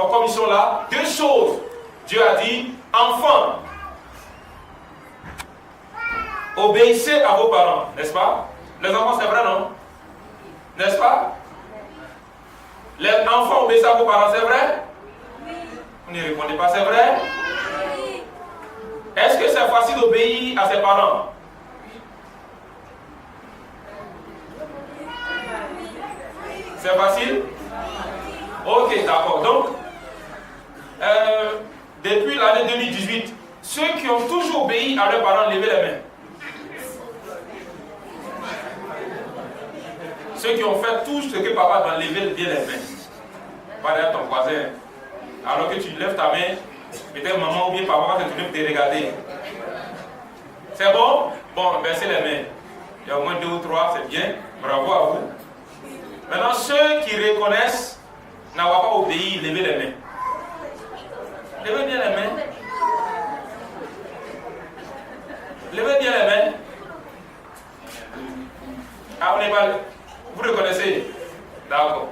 comme ils sont là, deux choses. Dieu a dit, enfants, obéissez à vos parents, n'est-ce pas? Les enfants, c'est vrai, non? N'est-ce pas? Les enfants obéissent à vos parents, c'est vrai? Vous n'y répondez pas, c'est vrai? Est-ce que c'est facile d'obéir à ses parents? C'est facile? Ok, d'accord. Donc, depuis l'année 2018, ceux qui ont toujours obéi à leurs parents, levez les mains. Ceux qui ont fait tout ce que papa doit lever bien les mains. Pas derrière ton voisin. Alors que tu lèves ta main, peut-être maman ou bien papa va te tourner pour te regarder. C'est bon? Bon, baissez les mains. Il y a au moins 2 ou 3, c'est bien. Bravo à vous. Maintenant, ceux qui reconnaissent n'avoir pas obéi, levez les mains. Levez bien les mains. Levez bien les mains. Ah, on n'est pas... Vous reconnaissez? D'accord.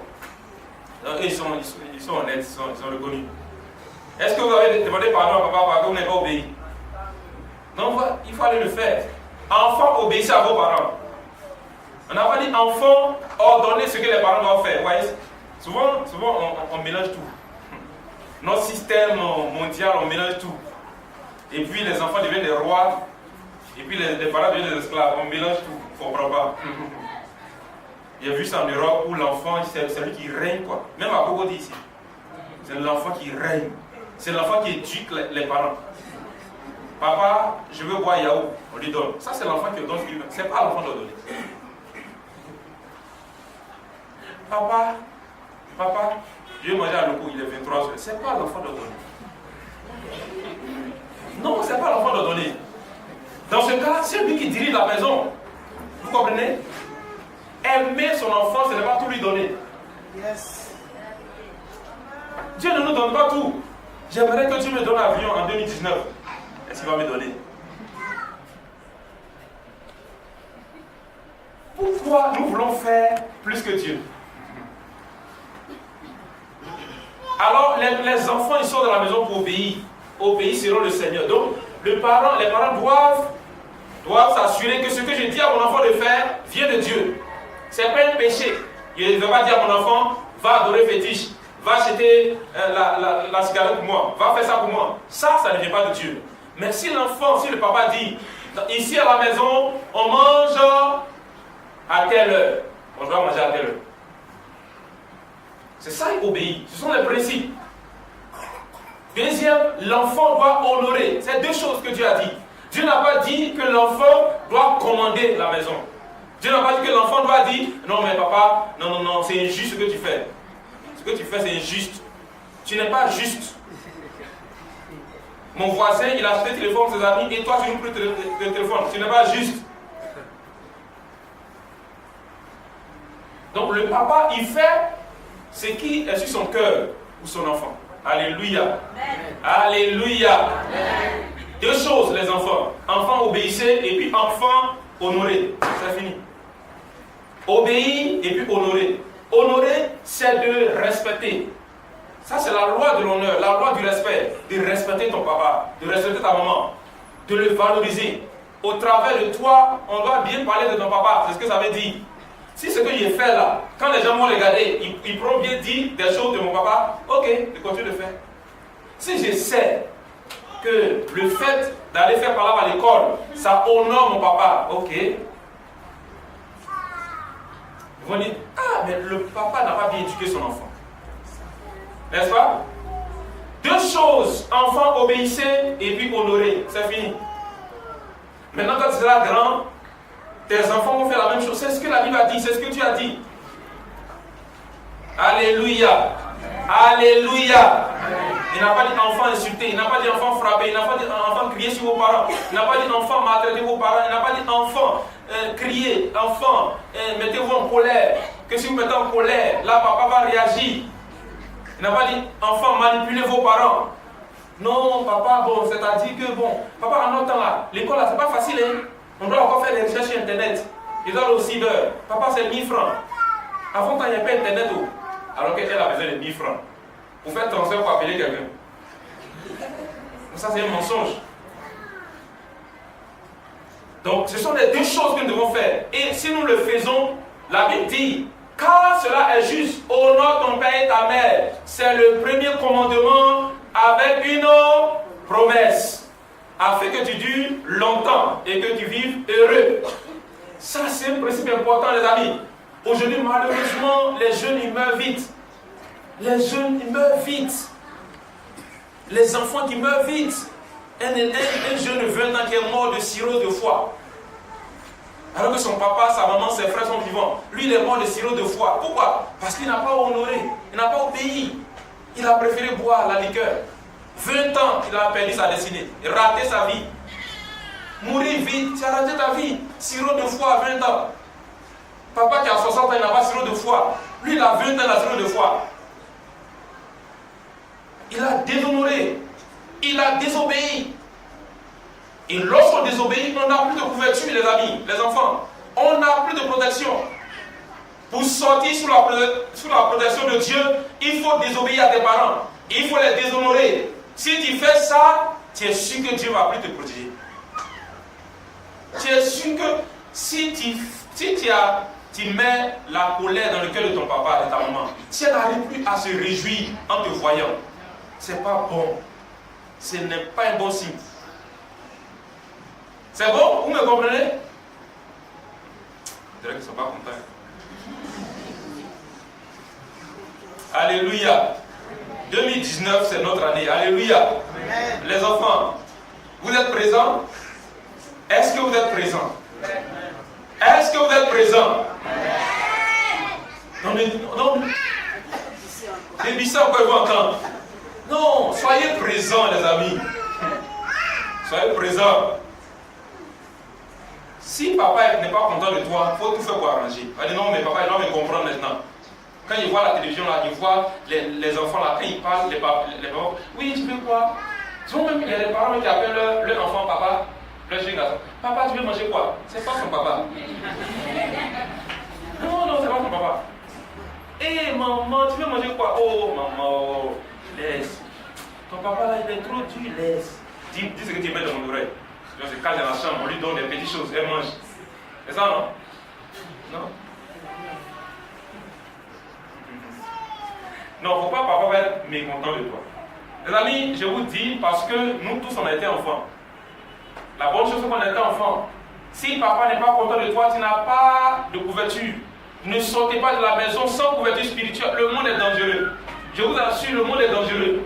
Ils sont honnêtes, ils sont reconnus. Est-ce que vous avez demandé pardon à papa parce que vous n'avez pas obéi? Non, il faut aller le faire. Enfants, obéissez à vos parents. On n'a pas dit enfants, ordonnez ce que les parents doivent faire. Vous voyez? Souvent on mélange tout. Notre système mondial, on mélange tout. Et puis les enfants deviennent des rois. Et puis les parents deviennent des esclaves. On mélange tout. Il ne comprend pas. J'ai vu ça en Europe où l'enfant, c'est celui qui règne, quoi. Même à Cogodi ici. C'est l'enfant qui règne. C'est l'enfant qui éduque les parents. Papa, je veux boire yaourt. On lui donne. Ça, c'est l'enfant qui donne ce qu'il veut. Ce n'est pas l'enfant de donner. Papa, je vais manger à l'eau, il est 23 heures. Ce n'est pas l'enfant de donner. Non, ce n'est pas l'enfant de donner. Dans ce cas, c'est lui qui dirige la maison. Vous comprenez? Aimer son enfant, ce n'est pas tout lui donner. Yes. Dieu ne nous donne pas tout. J'aimerais que Dieu me donne l'avion en 2019. Est-ce qu'il va me donner? Pourquoi nous voulons faire plus que Dieu? Alors, les enfants, ils sont dans la maison pour obéir. Obéir selon le Seigneur. Donc, les parents doivent s'assurer que ce que je dis à mon enfant de faire vient de Dieu. Ce n'est pas un péché. Je ne vais pas dire à mon enfant, va adorer fétiche, va acheter la cigarette pour moi, va faire ça pour moi. Ça ne vient pas de Dieu. Mais si l'enfant, si le papa dit, ici à la maison, on mange à telle heure, on doit manger à telle heure. C'est ça, il obéit. Ce sont les principes. Deuxième, l'enfant doit honorer. C'est deux choses que Dieu a dit. Dieu n'a pas dit que l'enfant doit commander la maison. Dieu n'a pas dit que l'enfant doit dire non mais papa, non, c'est injuste ce que tu fais. Ce que tu fais c'est injuste. Tu n'es pas juste. Mon voisin il a acheté le téléphone de ses amis et toi tu n'as plus de téléphone. Tu n'es pas juste. Donc le papa il fait ce qui est sur son cœur ou son enfant. Alléluia. Alléluia. Amen. Deux choses les enfants. Enfants obéissez et puis enfants honorez. C'est fini. Obéir et puis honorer. Honorer, c'est de respecter. Ça, c'est la loi de l'honneur, la loi du respect. De respecter ton papa, de respecter ta maman, de le valoriser. Au travers de toi, on doit bien parler de ton papa. C'est ce que ça veut dire. Si ce que j'ai fait là, quand les gens m'ont regardé, ils pourront bien dire des choses de mon papa, ok, je continue de faire. Si je sais que le fait d'aller faire par là à l'école, ça honore mon papa, ok. Ils vont dire, ah, mais le papa n'a pas bien éduqué son enfant. N'est-ce pas? Deux choses, enfant obéissez et puis honorer, c'est fini. Maintenant quand tu seras grand, tes enfants vont faire la même chose. C'est ce que la Bible a dit, c'est ce que tu as dit. Alléluia. Alléluia. Il n'a pas dit enfant insulté, il n'a pas dit enfant frappé, il n'a pas dit enfant crier sur vos parents, il n'a pas dit enfant maltraiter vos parents, il n'a pas dit enfant crier, enfant mettez-vous en colère, que si vous mettez en colère, là papa va réagir. Il n'a pas dit enfant manipulez vos parents. Non papa, bon, c'est-à-dire que bon, papa en notre temps là, l'école là c'est pas facile hein. On doit encore faire des recherches sur internet. Ils doivent au cyber. Papa c'est 1000 francs. Avant quand il n'y a pas internet, alors qu'elle a besoin de 1000 francs. Pour faire transfert pour appeler quelqu'un. Ça c'est un mensonge. Donc ce sont les deux choses que nous devons faire. Et si nous le faisons, la Bible dit, car cela est juste, honore ton père et ta mère. C'est le premier commandement avec une promesse. Afin que tu dures longtemps et que tu vives heureux. Ça c'est un principe important les amis. Aujourd'hui malheureusement les jeunes ils meurent vite. Les jeunes ils meurent vite. Les enfants qui meurent vite. Un jeune de 20 ans qui est mort de cirrhose de foie. Alors que son papa, sa maman, ses frères sont vivants. Lui il est mort de cirrhose de foie. Pourquoi? Parce qu'il n'a pas honoré. Il n'a pas obéi. Il a préféré boire la liqueur. 20 ans qu'il a perdu sa destinée, raté sa vie. Mourir vite, tu as raté ta vie. Cirrhose de foie à 20 ans. Papa qui a 60 ans, il n'a pas cirrhose de foie. Lui, il a 20 ans, il a cirrhose de foie. Il a déshonoré. Il a désobéi. Et lorsqu'on désobéit, on n'a plus de couverture, les amis, les enfants. On n'a plus de protection. Pour sortir sous la protection de Dieu, il faut désobéir à tes parents. Il faut les déshonorer. Si tu fais ça, tu es sûr que Dieu va plus te protéger. Tu es sûr que si tu mets la colère dans le cœur de ton papa et de ta maman, si elle n'arrive plus à se réjouir en te voyant, c'est pas bon. Ce n'est pas un bon signe. C'est bon? Vous me comprenez? Je dirais qu'ils ne sont pas contents. Alléluia. 2019, c'est notre année. Alléluia. Amen. Les enfants, vous êtes présents? Est-ce que vous êtes présents? Est-ce que vous êtes présents? Non. Les bissons peuvent entendre. Non, soyez présents, les amis. Soyez présents. Si papa n'est pas content de toi, il faut tout faire pour arranger. Il dit non, mais papa, il doit me comprendre maintenant. Quand il voit la télévision, là, il voit les enfants là, quand ils parlent, les parents, oui, tu veux quoi? Même, il y a des parents qui appellent leur enfant papa, leur jeune garçon. Papa, tu veux manger quoi? C'est pas son papa. Non, c'est pas son papa. Hé, maman, tu veux manger quoi? Oh, maman, laisse. Ton papa là, il est trop dur, laisse. Dis ce que tu mets dans mon oreille. On se cache dans la chambre, on lui donne des petites choses, elle mange. C'est ça, non? Non? Non, il ne faut pas papa va être mécontent de toi. Les amis, je vous dis, parce que nous tous on a été enfants. La bonne chose c'est qu'on a été enfants. Si papa n'est pas content de toi, tu n'as pas de couverture. Ne sortez pas de la maison sans couverture spirituelle. Le monde est dangereux. Je vous assure, le monde est dangereux.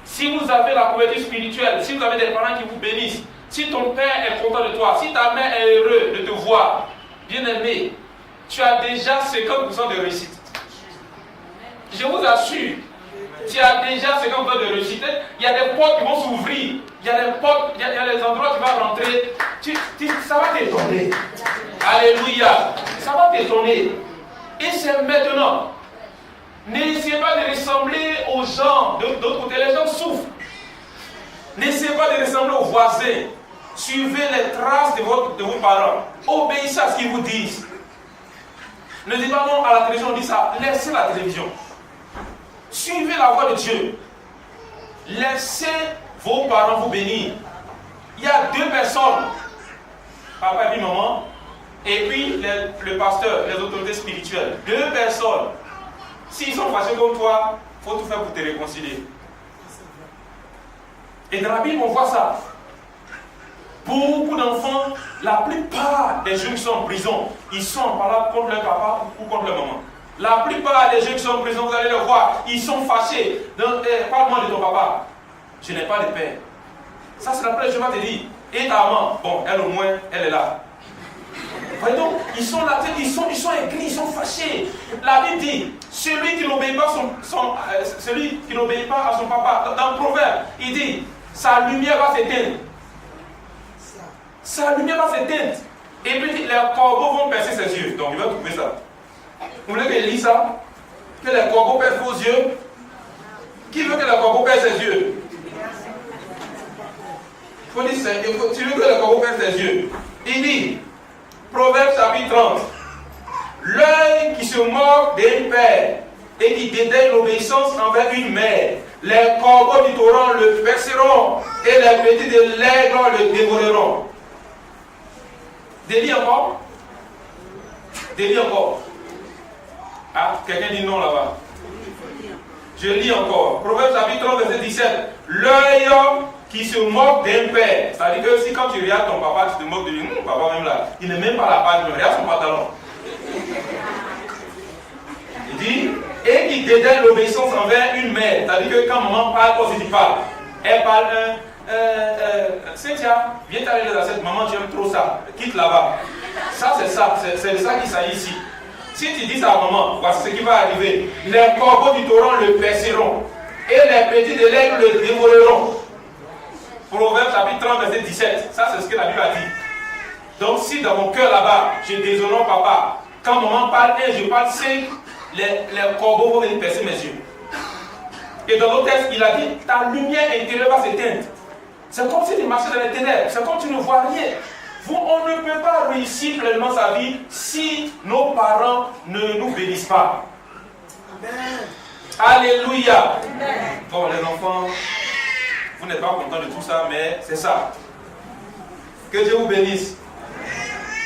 Si vous avez la couverture spirituelle, si vous avez des parents qui vous bénissent, si ton père est content de toi, si ta mère est heureuse de te voir, bien-aimé, tu as déjà 50% de réussite. Je vous assure, tu as déjà 50% de réussite. Il y a des portes qui vont s'ouvrir. Il y a des portes, il y a des endroits où tu vas rentrer. Ça va t'étonner. Alléluia. Ça va t'étonner. Et c'est maintenant. N'essayez pas de ressembler aux gens. De l'autre côté, les gens souffrent. N'essayez pas de ressembler aux voisins. Suivez les traces de vos parents. Obéissez à ce qu'ils vous disent. Ne dites pas non à la télévision, on dit ça. Laissez la télévision. Suivez la voie de Dieu. Laissez vos parents vous bénir. Il y a deux personnes, papa et puis maman, et puis le pasteur, les autorités spirituelles. Deux personnes. S'ils sont fâchés comme toi, il faut tout faire pour te réconcilier. Et dans la Bible, on voit ça. Beaucoup d'enfants, la plupart des jeunes qui sont en prison, ils sont en parlant contre leur papa ou contre leur maman. La plupart des jeunes qui sont en prison, vous allez le voir, ils sont fâchés. Parle-moi de ton papa. Je n'ai pas de père. Ça, c'est la première chose que je vais te dire. Et ta maman, bon, elle au moins, elle est là. Voyez donc, ils sont là, ils sont aigris, ils sont fâchés. La Bible dit, celui qui n'obéit pas, celui qui n'obéit pas à son papa, dans le proverbe, il dit, sa lumière va s'éteindre. Sa lumière va s'éteindre. Et puis les corbeaux vont percer ses yeux. Donc il va trouver ça. Vous voulez que je lise ça? Que les corbeaux percent vos yeux? Qui veut que les corbeaux percent ses yeux? Tu veux que les corbeaux percent ses yeux? Il dit, Proverbe chapitre 30, l'œil qui se moque d'un père et qui dédaigne l'obéissance envers une mère, les corbeaux du torrent le perceront et les petits de l'aigle le dévoreront. Délit encore? Délit encore? Ah, quelqu'un dit non là-bas. Je lis encore. Proverbe chapitre 30, verset 17. L'œil qui se moque d'un père. C'est-à-dire que si quand tu regardes ton papa, tu te moques de lui. Papa même là, il n'est même pas à la page, il regarde son pantalon. Il dit, et qui dédaigne l'obéissance envers une mère. C'est-à-dire que quand maman parle, aussi tu parles. Elle parle, Cynthia, viens t'aller les assiettes, maman tu aimes trop ça, quitte là-bas. Ça c'est ça, c'est ça qui s'agit ici. Si tu dis ça à maman, voici ce qui va arriver. Les corbeaux du torrent le perceront et les petits de l'aigle le dévoreront. Proverbe chapitre 30, verset 17. Ça c'est ce que la Bible a dit. Donc si dans mon cœur là-bas, je déshonore papa, quand maman parle et je parle 5, les corbeaux vont venir percer mes yeux. Et dans l'autre texte, il a dit, ta lumière intérieure va s'éteindre. C'est comme si tu marchais dans les ténèbres, c'est comme si tu ne vois rien. On ne peut pas réussir pleinement sa vie si nos parents ne nous bénissent pas. Amen. Alléluia. Amen. Bon, les enfants, vous n'êtes pas contents de tout ça, mais c'est ça. Que Dieu vous bénisse.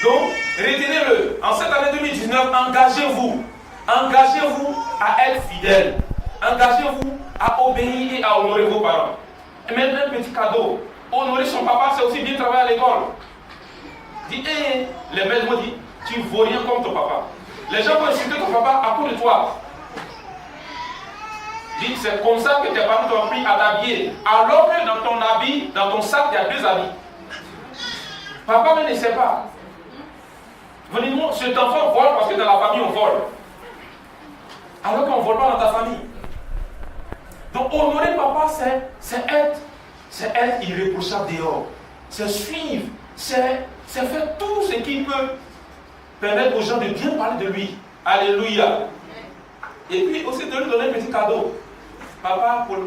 Donc, retenez-le. En cette année 2019, engagez-vous. Engagez-vous à être fidèle. Engagez-vous à obéir et à honorer vos parents. Et même un petit cadeau. Honorer son papa, c'est aussi bien travailler à l'école. Dis, les maîtres vont dire, tu ne vaux rien comme ton papa. Les gens vont insulter ton papa à cause de toi. Dis, c'est comme ça que tes parents t'ont appris à t'habiller. Alors que dans ton habit, dans ton sac, il y a 2 habits. Papa même ne sait pas. Vous dites, non, cet enfant vole parce que dans la famille on vole. Alors qu'on ne vole pas dans ta famille. Donc honorer papa, c'est être irréprochable dehors. C'est suivre. C'est faire tout ce qui peut permettre aux gens de bien parler de lui. Alléluia. Et puis aussi de lui donner un petit cadeau. Papa, pour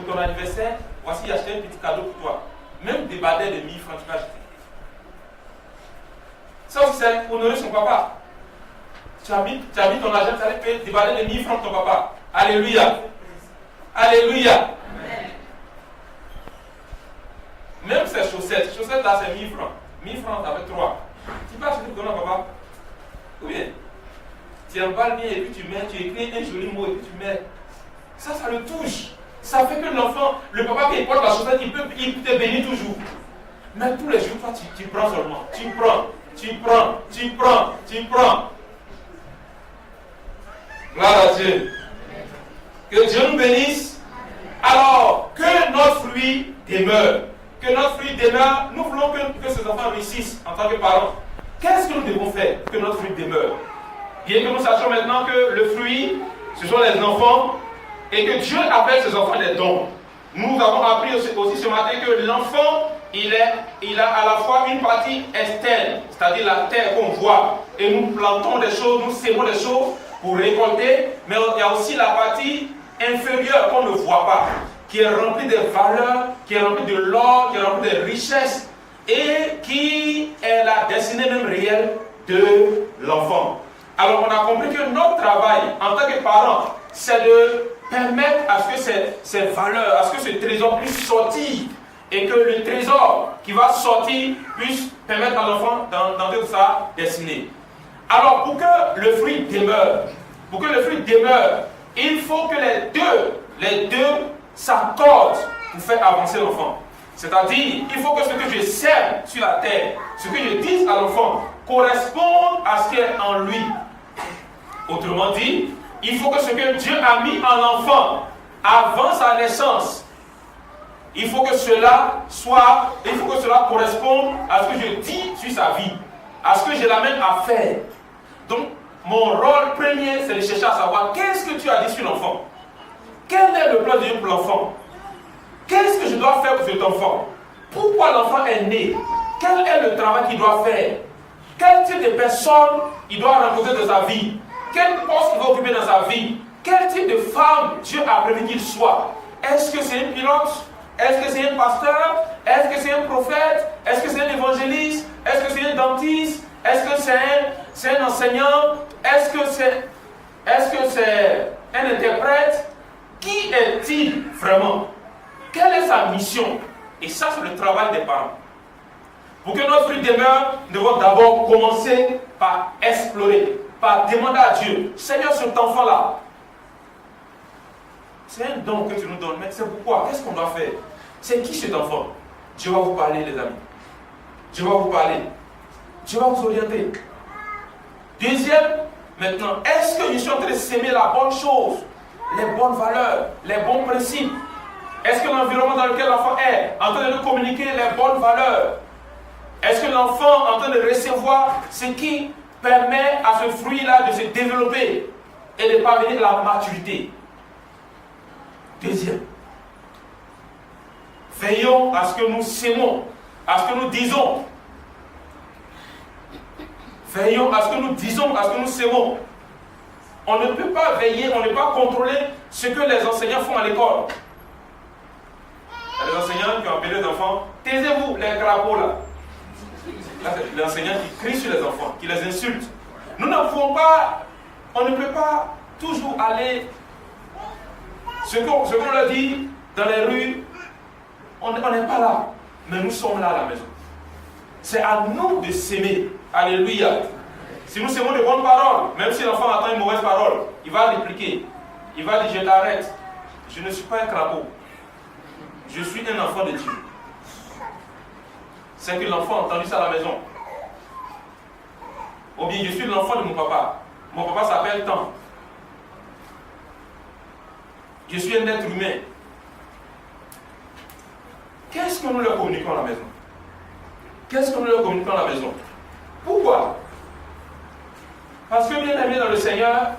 ton anniversaire, voici, j'ai acheté un petit cadeau pour toi. Même des badets de 1000 francs, tu peux acheter. Ça aussi, c'est honorer son papa. Tu habites ton argent, tu allais payer des badets de 1000 francs pour ton papa. Alléluia. Alléluia. Même ces chaussettes là c'est 1000 francs. 1000 francs avec 3. Tu peux acheter pour ton papa? Ou bien, tu emballes bien et puis tu écris un joli mot et puis tu mets. Ça le touche. Ça fait que l'enfant, le papa qui porte la chaussette, il te bénit toujours. Mais tous les jours, toi, tu prends seulement. Tu prends. Gloire à Dieu. Que Dieu nous bénisse. Alors, que notre fruit demeure. Que notre fruit demeure. Nous voulons que ces enfants réussissent en tant que parents. Qu'est-ce que nous devons faire que notre fruit demeure? Bien que nous sachions maintenant que le fruit, ce sont les enfants, et que Dieu appelle ces enfants des dons. Nous avons appris aussi ce matin que l'enfant, il a à la fois une partie externe, c'est-à-dire la terre qu'on voit, et nous plantons des choses, nous sémons des choses pour récolter, mais il y a aussi la partie inférieure qu'on ne voit pas, qui est remplie de valeurs, qui est remplie de l'or, qui est remplie de richesses, et qui est la destinée même réelle de l'enfant. Alors on a compris que notre travail en tant que parents, c'est de permettre à ce que ces valeurs, à ce que ce trésor puisse sortir, et que le trésor qui va sortir puisse permettre à l'enfant d'entrer sa destinée. Alors pour que le fruit demeure, il faut que les deux s'accordent pour faire avancer l'enfant. C'est-à-dire, il faut que ce que je sème sur la terre, ce que je dise à l'enfant, corresponde à ce qui est en lui. Autrement dit, il faut que ce que Dieu a mis en l'enfant avant sa naissance, il faut que cela corresponde à ce que je dis sur sa vie, à ce que je l'amène à faire. Donc, mon rôle premier, c'est de chercher à savoir qu'est-ce que tu as dit sur l'enfant. Quel est le plan de Dieu pour l'enfant? Qu'est-ce que je dois faire pour cet enfant? Pourquoi l'enfant est né? Quel est le travail qu'il doit faire? Quel type de personne il doit rencontrer dans sa vie? Quel poste il va occuper dans sa vie? Quel type de femme Dieu a prévu qu'il soit? Est-ce que c'est un pilote? Est-ce que c'est un pasteur? Est-ce que c'est un prophète? Est-ce que c'est un évangéliste? Est-ce que c'est un dentiste? Est-ce que c'est un enseignant? Est-ce que c'est un interprète? Qui est-il vraiment? Quelle est sa mission? Et ça, c'est le travail des parents. Pour que notre fruit demeure, nous devons d'abord commencer par explorer, par demander à Dieu, Seigneur, cet enfant-là, c'est un don que tu nous donnes, mais c'est pourquoi? Qu'est-ce qu'on doit faire? C'est qui cet enfant? Dieu va vous parler, les amis. Dieu va vous parler. Dieu va vous orienter. Deuxième, maintenant, est-ce que je suis en train de s'aimer la bonne chose, les bonnes valeurs, les bons principes? Est-ce que l'environnement dans lequel l'enfant est en train de nous communiquer les bonnes valeurs? Est-ce que l'enfant est en train de recevoir ce qui permet à ce fruit-là de se développer et de parvenir à la maturité? Deuxième, veillons à ce que nous sémons, à ce que nous disons. Veillons à ce que nous disons, à ce que nous sémons. On ne peut pas veiller, on ne peut pas contrôler ce que les enseignants font à l'école. Il y a des enseignants qui ont appelé les enfants, taisez-vous les crapauds là. Là, c'est l'enseignant qui crie sur les enfants, qui les insulte. Nous ne pouvons pas, on ne peut pas toujours aller. Ce qu'on leur dit dans les rues, on n'est pas là, mais nous sommes là à la maison. C'est à nous de s'aimer. Alléluia. Si nous sémons de bonnes paroles, même si l'enfant entend une mauvaise parole, il va répliquer. Il va dire, je t'arrête. Je ne suis pas un crapaud. Je suis un enfant de Dieu. C'est que l'enfant a entendu ça à la maison. Ou bien je suis l'enfant de mon papa. Mon papa s'appelle tant. Je suis un être humain. Qu'est-ce que nous leur communiquons à la maison? Qu'est-ce que nous leur communiquons à la maison? Pourquoi? Parce que bien aimé dans le Seigneur,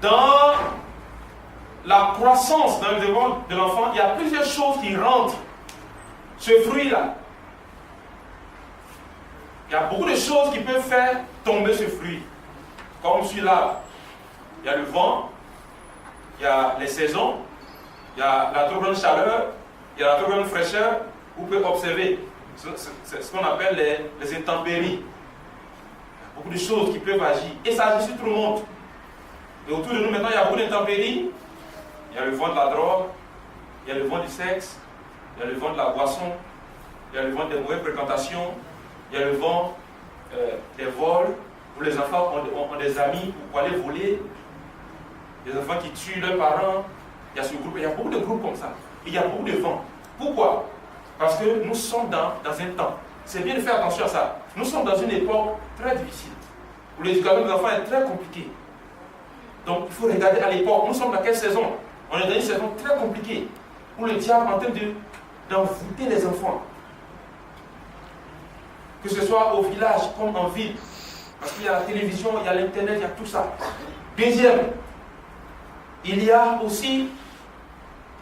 dans la croissance dans le développement de l'enfant, il y a plusieurs choses qui rendent ce fruit-là. Il y a beaucoup de choses qui peuvent faire tomber ce fruit. Comme celui-là, il y a le vent, il y a les saisons, il y a la trop grande chaleur, il y a la trop grande fraîcheur. Vous pouvez observer, c'est ce qu'on appelle les intempéries. Il y a beaucoup de choses qui peuvent agir. Et ça agit sur tout le monde. Et autour de nous maintenant, il y a beaucoup d'intempéries. Il y a le vent de la drogue, il y a le vent du sexe, il y a le vent de la boisson, il y a le vent des mauvaises fréquentations, il y a le vent des vols, où les enfants ont des amis pour aller voler, des enfants qui tuent leurs parents. Il y a ce groupe, il y a beaucoup de groupes comme ça. Il y a beaucoup de vents. Pourquoi? Parce que nous sommes dans un temps. C'est bien de faire attention à ça. Nous sommes dans une époque très difficile. pour l'éducation des enfants est très compliquée. Donc il faut regarder à l'époque, nous sommes dans quelle saison? On est dans une saison très compliquée, où le diable est en train d'envoûter les enfants. Que ce soit au village comme en ville, parce qu'il y a la télévision, il y a l'internet, il y a tout ça. Deuxième, il y a aussi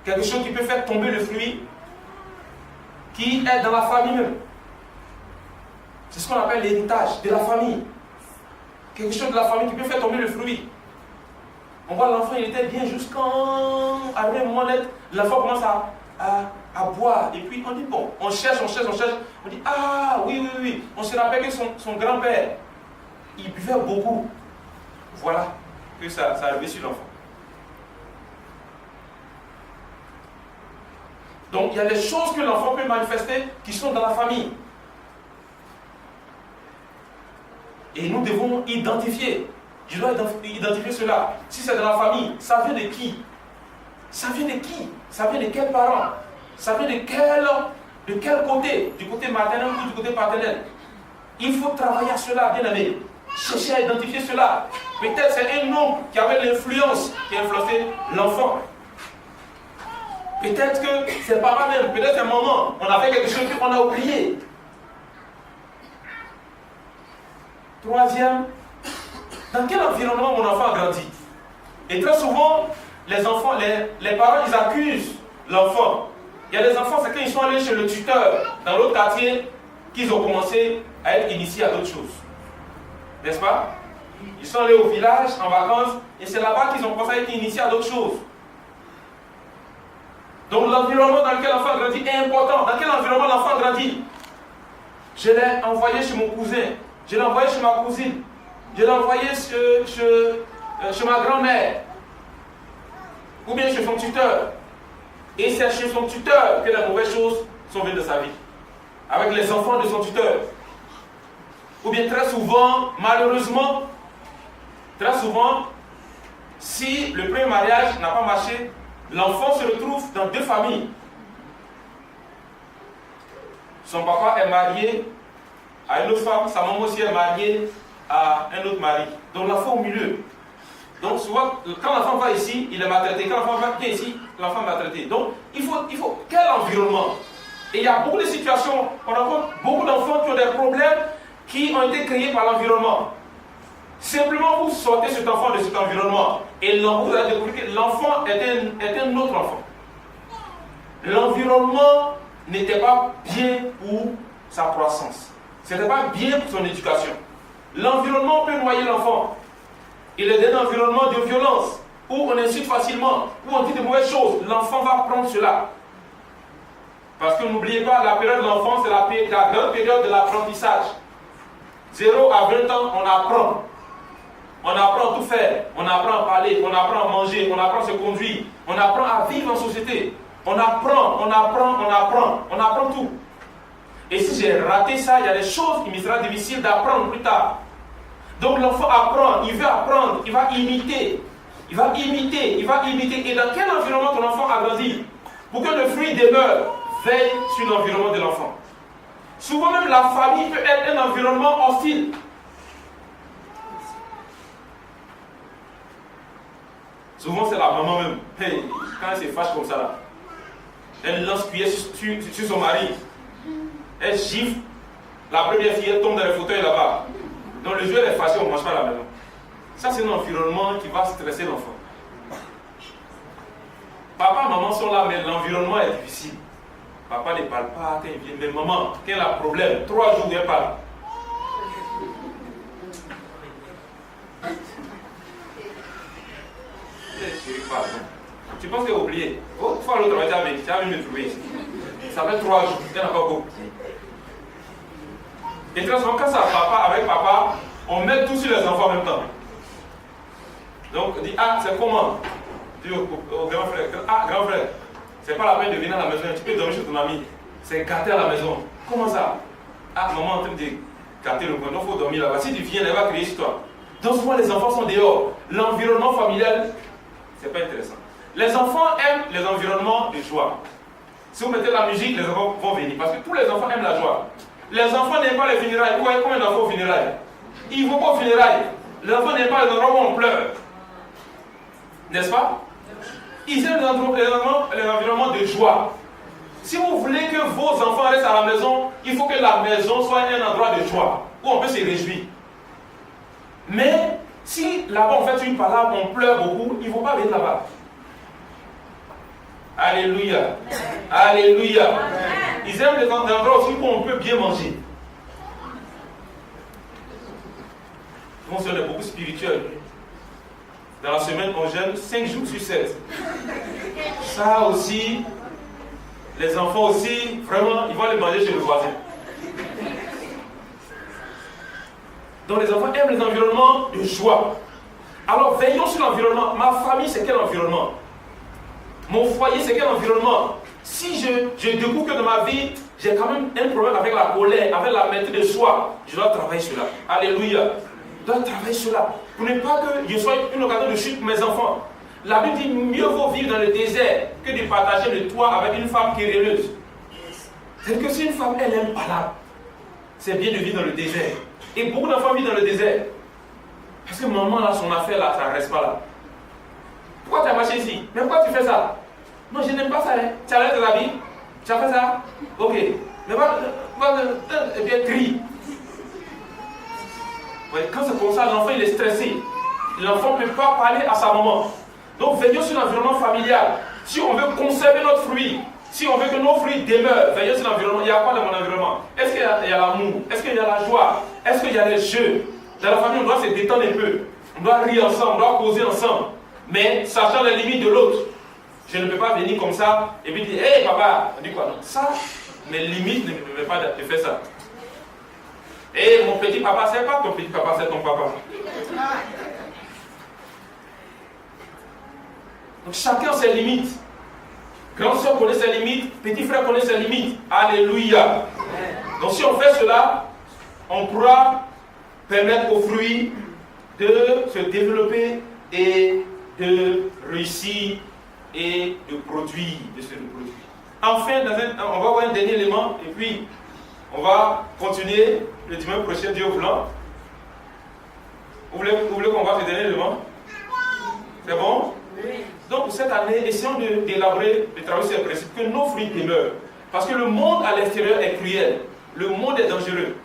quelque chose qui peut faire tomber le fruit, qui est dans la famille même. C'est ce qu'on appelle l'héritage de la famille. Quelque chose de la famille qui peut faire tomber le fruit. On voit l'enfant, il était bien jusqu'en arrivé un moment net, l'enfant commence à boire. Et puis on dit bon, on cherche. On dit ah oui. On se rappelle que son grand-père, il buvait beaucoup. Voilà que ça arrivait sur l'enfant. Donc il y a des choses que l'enfant peut manifester qui sont dans la famille. Et nous devons identifier. Je dois identifier cela. Si c'est dans la famille, ça vient de qui? Ça vient de qui? Ça vient de quels parents? Ça vient de quel côté? Du côté maternel ou du côté paternel? Il faut travailler à cela, bien aimé. Chercher à identifier cela. Peut-être c'est un homme qui avait l'influence, qui a influencé l'enfant. Peut-être que c'est papa même, peut-être c'est maman. On a fait quelque chose qu'on a oublié. Troisième, dans quel environnement mon enfant a grandi? Et très souvent, les enfants, les parents, ils accusent l'enfant. Il y a des enfants, c'est quand ils sont allés chez le tuteur dans l'autre quartier qu'ils ont commencé à être initiés à d'autres choses. N'est-ce pas? Ils sont allés au village en vacances et c'est là-bas qu'ils ont commencé à être initiés à d'autres choses. Donc l'environnement dans lequel l'enfant grandit est important. Dans quel environnement l'enfant grandit? Je l'ai envoyé chez mon cousin, je l'ai envoyé chez ma cousine, je l'ai envoyé chez ma grand-mère, ou bien chez son tuteur. Et c'est chez son tuteur que les mauvaises choses sont venues de sa vie. Avec les enfants de son tuteur. Ou bien très souvent, malheureusement, si le premier mariage n'a pas marché, l'enfant se retrouve dans deux familles. Son papa est marié à une autre femme, sa maman aussi est mariée à un autre mari. Donc l'enfant au milieu. Donc souvent, quand l'enfant va ici, il est maltraité. Quand l'enfant vient ici, l'enfant est maltraité. Donc il faut quel environnement? Et il y a beaucoup de situations, on rencontre beaucoup d'enfants qui ont des problèmes qui ont été créés par l'environnement. Simplement vous sortez cet enfant de cet environnement et vous allez découvrir que l'enfant est un autre enfant. L'environnement n'était pas bien pour sa croissance. Ce n'était pas bien pour son éducation. L'environnement peut noyer l'enfant. Il est dans un environnement de violence, où on insulte facilement, où on dit de mauvaises choses. L'enfant va prendre cela. Parce que n'oubliez pas, la période de l'enfance, c'est la grande période de l'apprentissage. 0 à 20 ans, on apprend. On apprend à tout faire. On apprend à parler, on apprend à manger, on apprend à se conduire. On apprend à vivre en société. On apprend tout. Et si j'ai raté ça, il y a des choses qui me sera difficile d'apprendre plus tard. Donc l'enfant apprend, il veut apprendre, il va imiter. Et dans quel environnement ton enfant a grandi? Pour que le fruit demeure, veille sur l'environnement de l'enfant. Souvent même la famille peut être un environnement hostile. Souvent c'est la maman même. Hey, quand elle se fâche comme ça là, elle lance cuillère sur son mari. Elle gifle. La première fille, elle tombe dans le fauteuil là-bas. Donc le jeu est fâché, on ne mange pas à la maison. Ça c'est un environnement qui va stresser l'enfant. Papa et maman sont là, mais l'environnement est difficile. Papa ne parle pas quand il vient. Mais maman, quand elle a un problème, 3 jours elle parle. Tu penses qu'elle a oublié? Une fois l'autre va dire, tu as vu me trouver ici. Ça fait 3 jours, il n'y en a pas beaucoup. Et très souvent, quand ça avec papa, on met tout sur les enfants en même temps. Donc, on dit, ah, c'est comment? Dis au grand frère, ah, grand frère, c'est pas la peine de venir à la maison, tu peux dormir chez ton ami. C'est gâter à la maison. Comment ça? Ah, maman est en train de gâter le coin, donc il faut dormir là-bas. Si tu viens, elle va crier sur toi. Donc, souvent, les enfants sont dehors. L'environnement familial, c'est pas intéressant. Les enfants aiment les environnements de joie. Si vous mettez la musique, les enfants vont venir. Parce que tous les enfants aiment la joie. Les enfants n'aiment pas les funérailles. Combien d'enfants aux funérailles? Ils ne vont pas aux funérailles. Les enfants n'aiment pas les endroits où on pleure. N'est-ce pas? Ils aiment les environnements de joie. Si vous voulez que vos enfants restent à la maison, il faut que la maison soit un endroit de joie, où on peut se réjouir. Mais si là-bas on fait une parade, on pleure beaucoup, ils ne vont pas venir là-bas. Alléluia. Alléluia. Ils aiment les endroits aussi où on peut bien manger. Nous, on est beaucoup spirituel. Dans la semaine, on jeûne 5 jours sur 7. Ça aussi, les enfants aussi, vraiment, ils vont aller manger chez le voisin. Donc les enfants aiment les environnements de joie. Alors veillons sur l'environnement. Ma famille, c'est quel environnement? Mon foyer, c'est quel environnement? Si je découvre que dans ma vie, j'ai quand même un problème avec la colère, avec la maîtrise de soi, je dois travailler sur cela. Alléluia. Je dois travailler sur cela. Pour ne pas que je sois une occasion de chute pour mes enfants. La Bible dit mieux vaut vivre dans le désert que de partager le toit avec une femme querelleuse. C'est que si une femme, elle aime pas là, c'est bien de vivre dans le désert. Et beaucoup d'enfants vivent dans le désert. Parce que maman, là, son affaire, là, ça ne reste pas là. Pourquoi tu as marché ici? Mais pourquoi tu fais ça? Non, je n'aime pas ça. Hein. Tu as l'air de la vie? Tu as fait ça? Ok. Mais et bien, crie. Ouais, quand c'est comme ça, l'enfant, il est stressé. L'enfant ne peut pas parler à sa maman. Donc, veillons sur l'environnement familial. Si on veut conserver notre fruit, si on veut que nos fruits demeurent, veillons sur l'environnement. Il y a quoi dans mon environnement? Est-ce qu'il y a l'amour? Est-ce qu'il y a la joie? Est-ce qu'il y a les jeux? Dans la famille, on doit se détendre un peu. On doit rire ensemble, on doit causer ensemble. Mais sachant les limites de l'autre. Je ne peux pas venir comme ça et puis dire, hé papa, on dit quoi? Non, ça, mes limites ne me permettent pas de faire ça. Hé mon petit papa, c'est pas ton petit papa, c'est ton papa. Donc chacun ses limites. Grand soeur connaît ses limites, petit frère connaît ses limites. Alléluia. Donc si on fait cela, on pourra permettre aux fruits de se développer et de réussir et de produire, de se reproduire. Enfin, on va voir un dernier élément et puis on va continuer le dimanche prochain, Dieu voulant. Vous voulez qu'on voit ce dernier élément? C'est bon? Oui. Donc pour cette année, essayons d'élaborer, de travailler sur le principe que nos fruits demeurent. Parce que le monde à l'extérieur est cruel. Le monde est dangereux.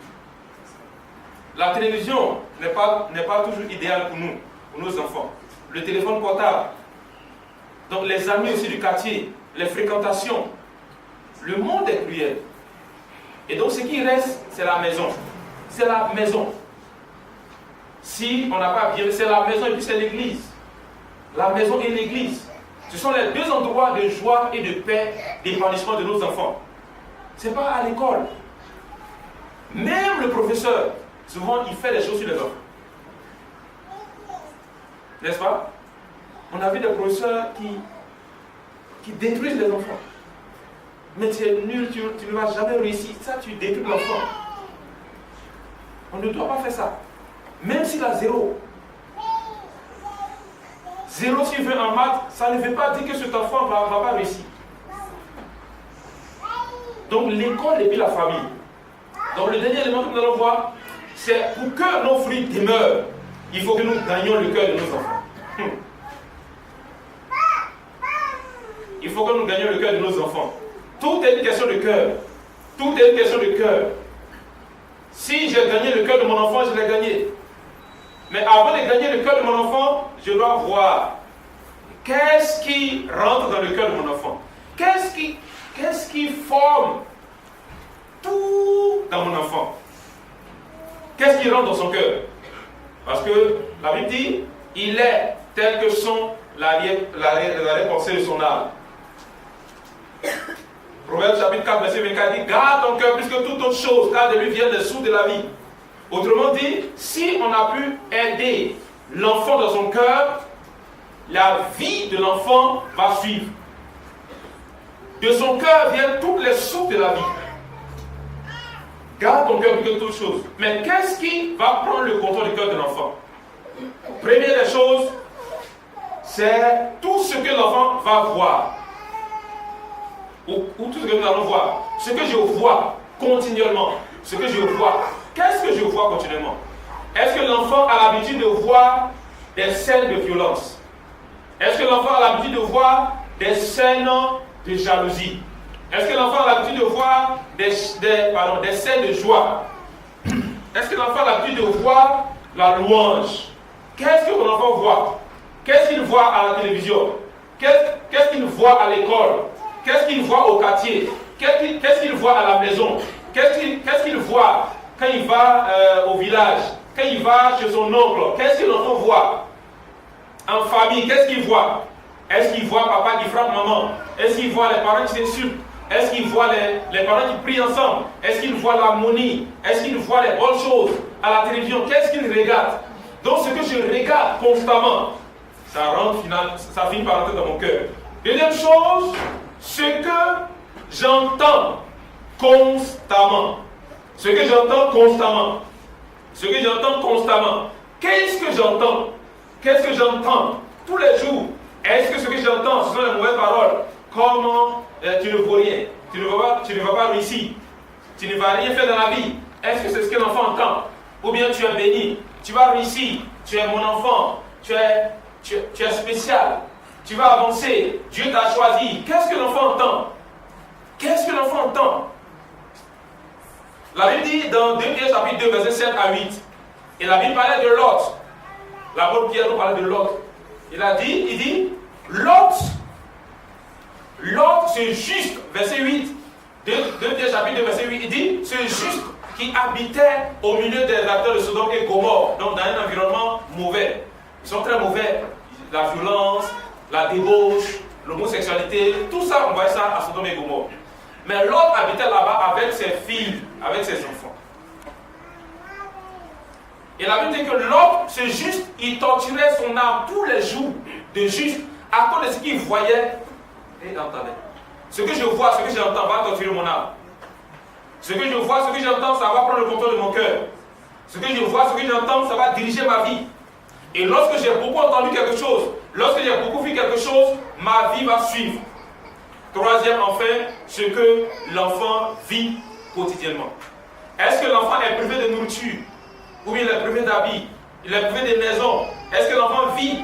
La télévision n'est pas toujours idéale pour nous, pour nos enfants. Le téléphone portable. Donc les amis aussi du quartier, les fréquentations. Le monde est cruel. Et donc ce qui reste, c'est la maison. C'est la maison. Si on n'a pas bien, c'est la maison et puis c'est l'église. La maison et l'église. Ce sont les deux endroits de joie et de paix, d'épanouissement de nos enfants. Ce n'est pas à l'école. Même le professeur, souvent, il fait des choses sur les enfants. N'est-ce pas? On a vu des professeurs qui détruisent les enfants. Mais tu es nul, tu ne vas jamais réussir. Ça, tu détruis l'enfant. On ne doit pas faire ça. Même s'il a 0. 0 s'il veut en maths, ça ne veut pas dire que cet enfant ne va pas réussir. Donc l'école et puis la famille. Donc le dernier élément que nous allons voir, c'est pour que nos fruits demeurent, il faut que nous gagnions le cœur de nos enfants. Il faut que nous gagnions le cœur de nos enfants. Tout est une question de cœur. Tout est une question de cœur. Si j'ai gagné le cœur de mon enfant, je l'ai gagné. Mais avant de gagner le cœur de mon enfant, je dois voir qu'est-ce qui rentre dans le cœur de mon enfant. Qu'est-ce qui forme tout dans mon enfant. Qu'est-ce qui rentre dans son cœur? Parce que la Bible dit, il est tel que sont l'arrière-pensée de son âme. Proverbe chapitre 4, verset 24 dit, garde ton cœur plus que toute autre chose, car de lui viennent les sources de la vie. Autrement dit, si on a pu aider l'enfant dans son cœur, la vie de l'enfant va suivre. De son cœur viennent toutes les sources de la vie. Garde ton cœur plus que toute chose. Mais qu'est-ce qui va prendre le contrôle du cœur de l'enfant? Première des choses, c'est tout ce que l'enfant va voir. Ou tout ce que nous allons voir. Ce que je vois continuellement. Ce que je vois. Qu'est-ce que je vois continuellement? Est-ce que l'enfant a l'habitude de voir des scènes de violence? Est-ce que l'enfant a l'habitude de voir des scènes de jalousie? Est-ce que l'enfant a l'habitude de voir des scènes de joie? Est-ce que l'enfant a l'habitude de voir la louange? Qu'est-ce que mon enfant voit? Qu'est-ce qu'il voit à la télévision? Qu'est-ce qu'il voit à l'école? Qu'est-ce qu'il voit au quartier? Qu'est-ce qu'il voit à la maison? Qu'est-ce qu'il voit quand il va au village? Quand il va chez son oncle? Qu'est-ce que l'enfant voit? En famille, qu'est-ce qu'il voit? Est-ce qu'il voit papa qui frappe maman? Est-ce qu'il voit les parents qui s'insultent? Est-ce qu'il voit les parents qui prient ensemble? Est-ce qu'il voit l'harmonie? Est-ce qu'il voit les bonnes choses à la télévision? Qu'est-ce qu'il regarde? Donc ce que je regarde constamment, ça finit par rentrer dans mon cœur. Deuxième chose, ce que j'entends constamment. Ce que j'entends constamment. Ce que j'entends constamment. Qu'est-ce que j'entends? Qu'est-ce que j'entends tous les jours? Est-ce que ce que j'entends, ce sont les mauvaises paroles? Comment tu ne vaux rien? Tu ne vas pas réussir. Tu ne vas rien faire dans la vie. Est-ce que c'est ce que l'enfant entend? Ou bien tu es béni, tu vas réussir, tu es mon enfant, tu es spécial, tu vas avancer, Dieu t'a choisi. Qu'est-ce que l'enfant entend? Qu'est-ce que l'enfant entend? La Bible dit dans 2 Pierre chapitre 2, versets 7 à 8, et la Bible parlait de Lot. L'apôtre Pierre nous parlait de Lot. Il dit, Lot, c'est juste, verset 8, 2 Pierre chapitre 2, verset 8, il dit, c'est juste qui habitait au milieu des acteurs de Sodome et Gomorrhe, donc dans un environnement mauvais. Ils sont très mauvais. La violence, la débauche, l'homosexualité, tout ça, on voit ça à Sodome et Gomorrhe. Mais Lot habitait là-bas avec ses filles, avec ses enfants. Et la Bible dit que Lot, c'est juste, il torturait son âme tous les jours de juste à cause de ce qu'il voyait et entendait. Ce que je vois, ce que j'entends va torturer mon âme. Ce que je vois, ce que j'entends, ça va prendre le contrôle de mon cœur. Ce que je vois, ce que j'entends, ça va diriger ma vie. Et lorsque j'ai beaucoup entendu quelque chose, lorsque j'ai beaucoup vu quelque chose, ma vie va suivre. Troisième, enfin, ce que l'enfant vit quotidiennement. Est-ce que l'enfant est privé de nourriture? Ou bien il est privé d'habits? Il est privé de maisons? Est-ce que l'enfant vit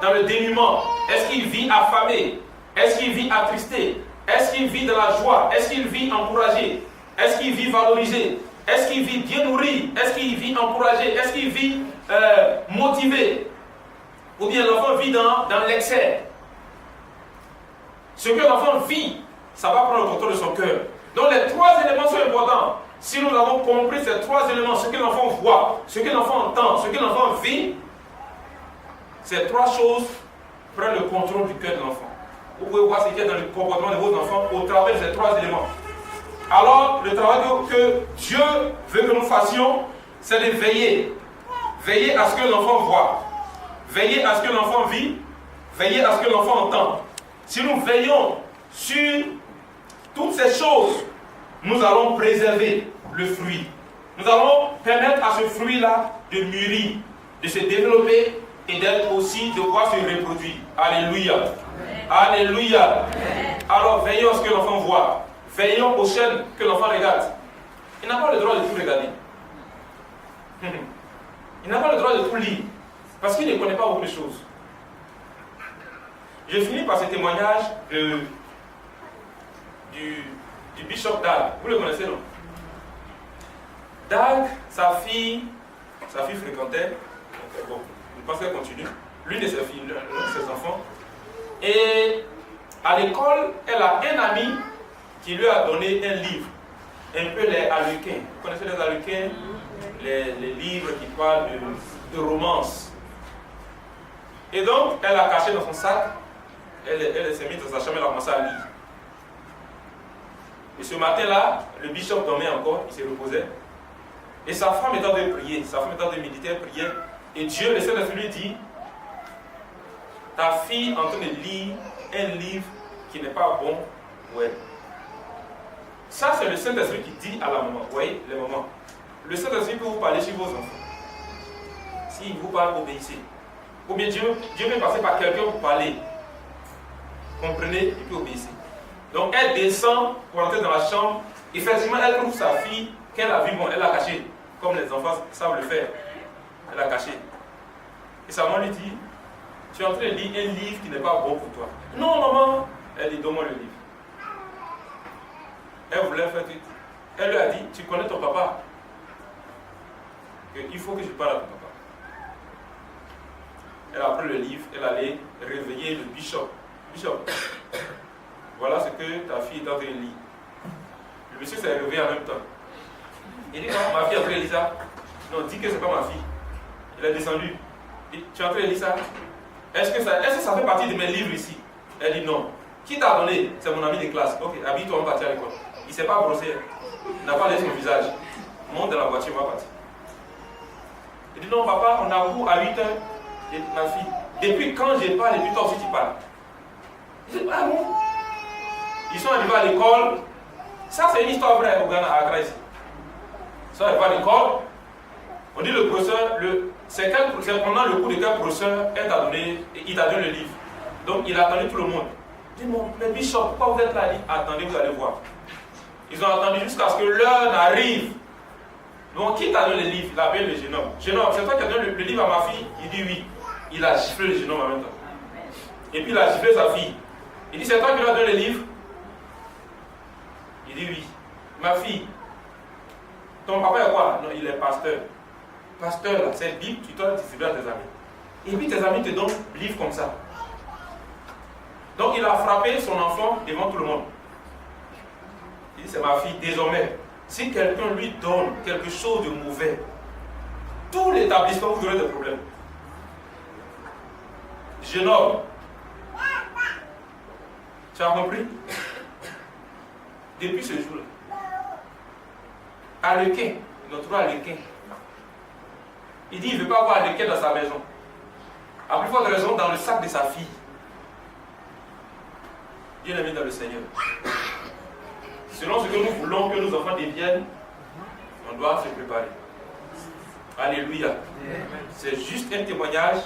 dans le dénuement? Est-ce qu'il vit affamé? Est-ce qu'il vit attristé? Est-ce qu'il vit dans la joie? Est-ce qu'il vit encouragé? Est-ce qu'il vit valorisé? Est-ce qu'il vit bien nourri? Est-ce qu'il vit encouragé? Est-ce qu'il vit motivé? Ou bien l'enfant vit dans l'excès? Ce que l'enfant vit, ça va prendre le contrôle de son cœur. Donc les trois éléments sont importants. Si nous avons compris ces trois éléments, ce que l'enfant voit, ce que l'enfant entend, ce que l'enfant vit, ces trois choses prennent le contrôle du cœur de l'enfant. Vous pouvez voir ce qu'il y a dans le comportement de vos enfants au travers de ces trois éléments. Alors, le travail que Dieu veut que nous fassions, c'est de veiller. Veiller à ce que l'enfant voit. Veiller à ce que l'enfant vit. Veiller à ce que l'enfant entend. Si nous veillons sur toutes ces choses, nous allons préserver le fruit. Nous allons permettre à ce fruit-là de mûrir, de se développer et d'être aussi, de pouvoir se reproduire. Alléluia. Alléluia. Alors veillons à ce que l'enfant voit. Veillons aux chaînes que l'enfant regarde. Il n'a pas le droit de tout regarder. Il n'a pas le droit de tout lire. Parce qu'il ne connaît pas beaucoup de choses. Je finis par ce témoignage du bishop Dag. Vous le connaissez, non? Dag, sa fille fréquentait. Bon, je pense qu'elle continue. L'une de ses filles, l'un de ses enfants. Et à l'école, elle a un ami qui lui a donné un livre. Un peu les Harlequins. Vous connaissez les Harlequins? Les livres qui parlent de romance. Et donc, elle l'a caché dans son sac. Elle s'est mise dans sa chambre, elle a commencé à lire. Et ce matin-là, le bishop dormait encore, il se reposait. Et sa femme est en train de prier, sa femme est en train de méditer, elle priait. Et Dieu, le Saint-Esprit, lui dit, ta fille est en train de lire un livre qui n'est pas bon pour elle. Ça, c'est le Saint-Esprit qui dit à la maman. Vous voyez, les mamans. Le Saint-Esprit peut vous parler sur vos enfants. S'il vous parle, obéissez. Ou bien Dieu peut passer par quelqu'un pour parler. Comprenez, il peut obéir. Donc elle descend pour entrer dans la chambre. Effectivement, elle trouve sa fille qu'elle a vue, bon, elle l'a cachée. comme les enfants savent le faire. Elle a caché. Et sa maman lui dit, tu es en train de lire un livre qui n'est pas bon pour toi. Non, maman. Elle dit, donne-moi le livre. Elle voulait faire tout. Elle lui a dit, tu connais ton papa. Il faut que je parle à ton papa. Elle a pris le livre, elle allait réveiller le bishop. Bishop, voilà ce que ta fille est en train de lire. Le monsieur s'est réveillé en même temps. Il dit, non, ma fille est en train de lire ça. Non, dis que c'est pas ma fille. Il est descendu. Il dit, tu es en train de lire ça? Est-ce que ça fait partie de mes livres ici? Elle dit non. Qui t'a donné? C'est mon ami de classe. Ok, habille-toi, on va partir à l'école. Il ne s'est pas brossé. Il n'a pas laissé son visage. Monte dans la voiture, on va partir. Il dit non, papa, on a cours à 8h. Et ma fille, depuis quand je parle, depuis toi aussi tu parles? Il dit, ah bon? Ils sont arrivés à l'école. Ça, c'est une histoire vraie au Ghana, à Accra ici. Ils sont arrivés à l'école. On dit le professeur, c'est pendant le cours de quel professeur il t'a donné le livre. Donc il a attendu tout le monde. Il dit non, mais Bishop, pourquoi vous êtes là? Il dit, attendez, vous allez voir. Ils ont attendu jusqu'à ce que l'heure n'arrive. Donc qui t'a donné le livre? Il appelle le jeune homme. Jeune homme, c'est toi qui as donné le livre à ma fille? Il dit oui. Il a giflé le jeune homme en même temps. Et puis il a giflé sa fille. Il dit, c'est toi qui lui as donné le livre? Il dit oui. Ma fille, ton papa est quoi? Non, il est pasteur. Pasteur, là, c'est Bible, tu dois distribuer à tes amis. Et puis tes amis te donnent un livre comme ça. Donc il a frappé son enfant devant tout le monde. Il dit, c'est ma fille. Désormais, si quelqu'un lui donne quelque chose de mauvais, tout l'établissement, vous aurez des problèmes. Jeune homme, tu as compris? Depuis ce jour-là, Arlequin, il a trouvé Arlequin. Il dit, il ne veut pas avoir Arlequin dans sa maison. À plus forte raison, dans le sac de sa fille. Bien aimé dans le Seigneur. Selon ce que nous voulons que nos enfants deviennent, on doit se préparer. Alléluia. C'est juste un témoignage.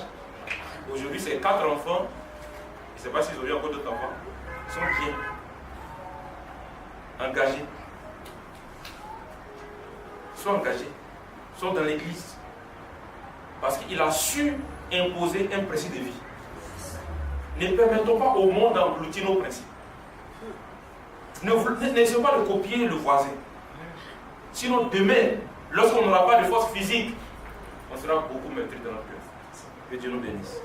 Aujourd'hui, c'est 4 enfants. Je ne sais pas s'ils ont eu encore d'autres enfants. Ils sont bien engagés. Ils sont engagés. Ils sont dans l'église. Parce qu'il a su imposer un principe de vie. Ne permettons pas au monde d'engloutir nos principes. N'essayons pas de copier le voisin. Sinon, demain, lorsqu'on n'aura pas de force physique, on sera beaucoup meurtri dans notre cœur. Que Dieu nous bénisse.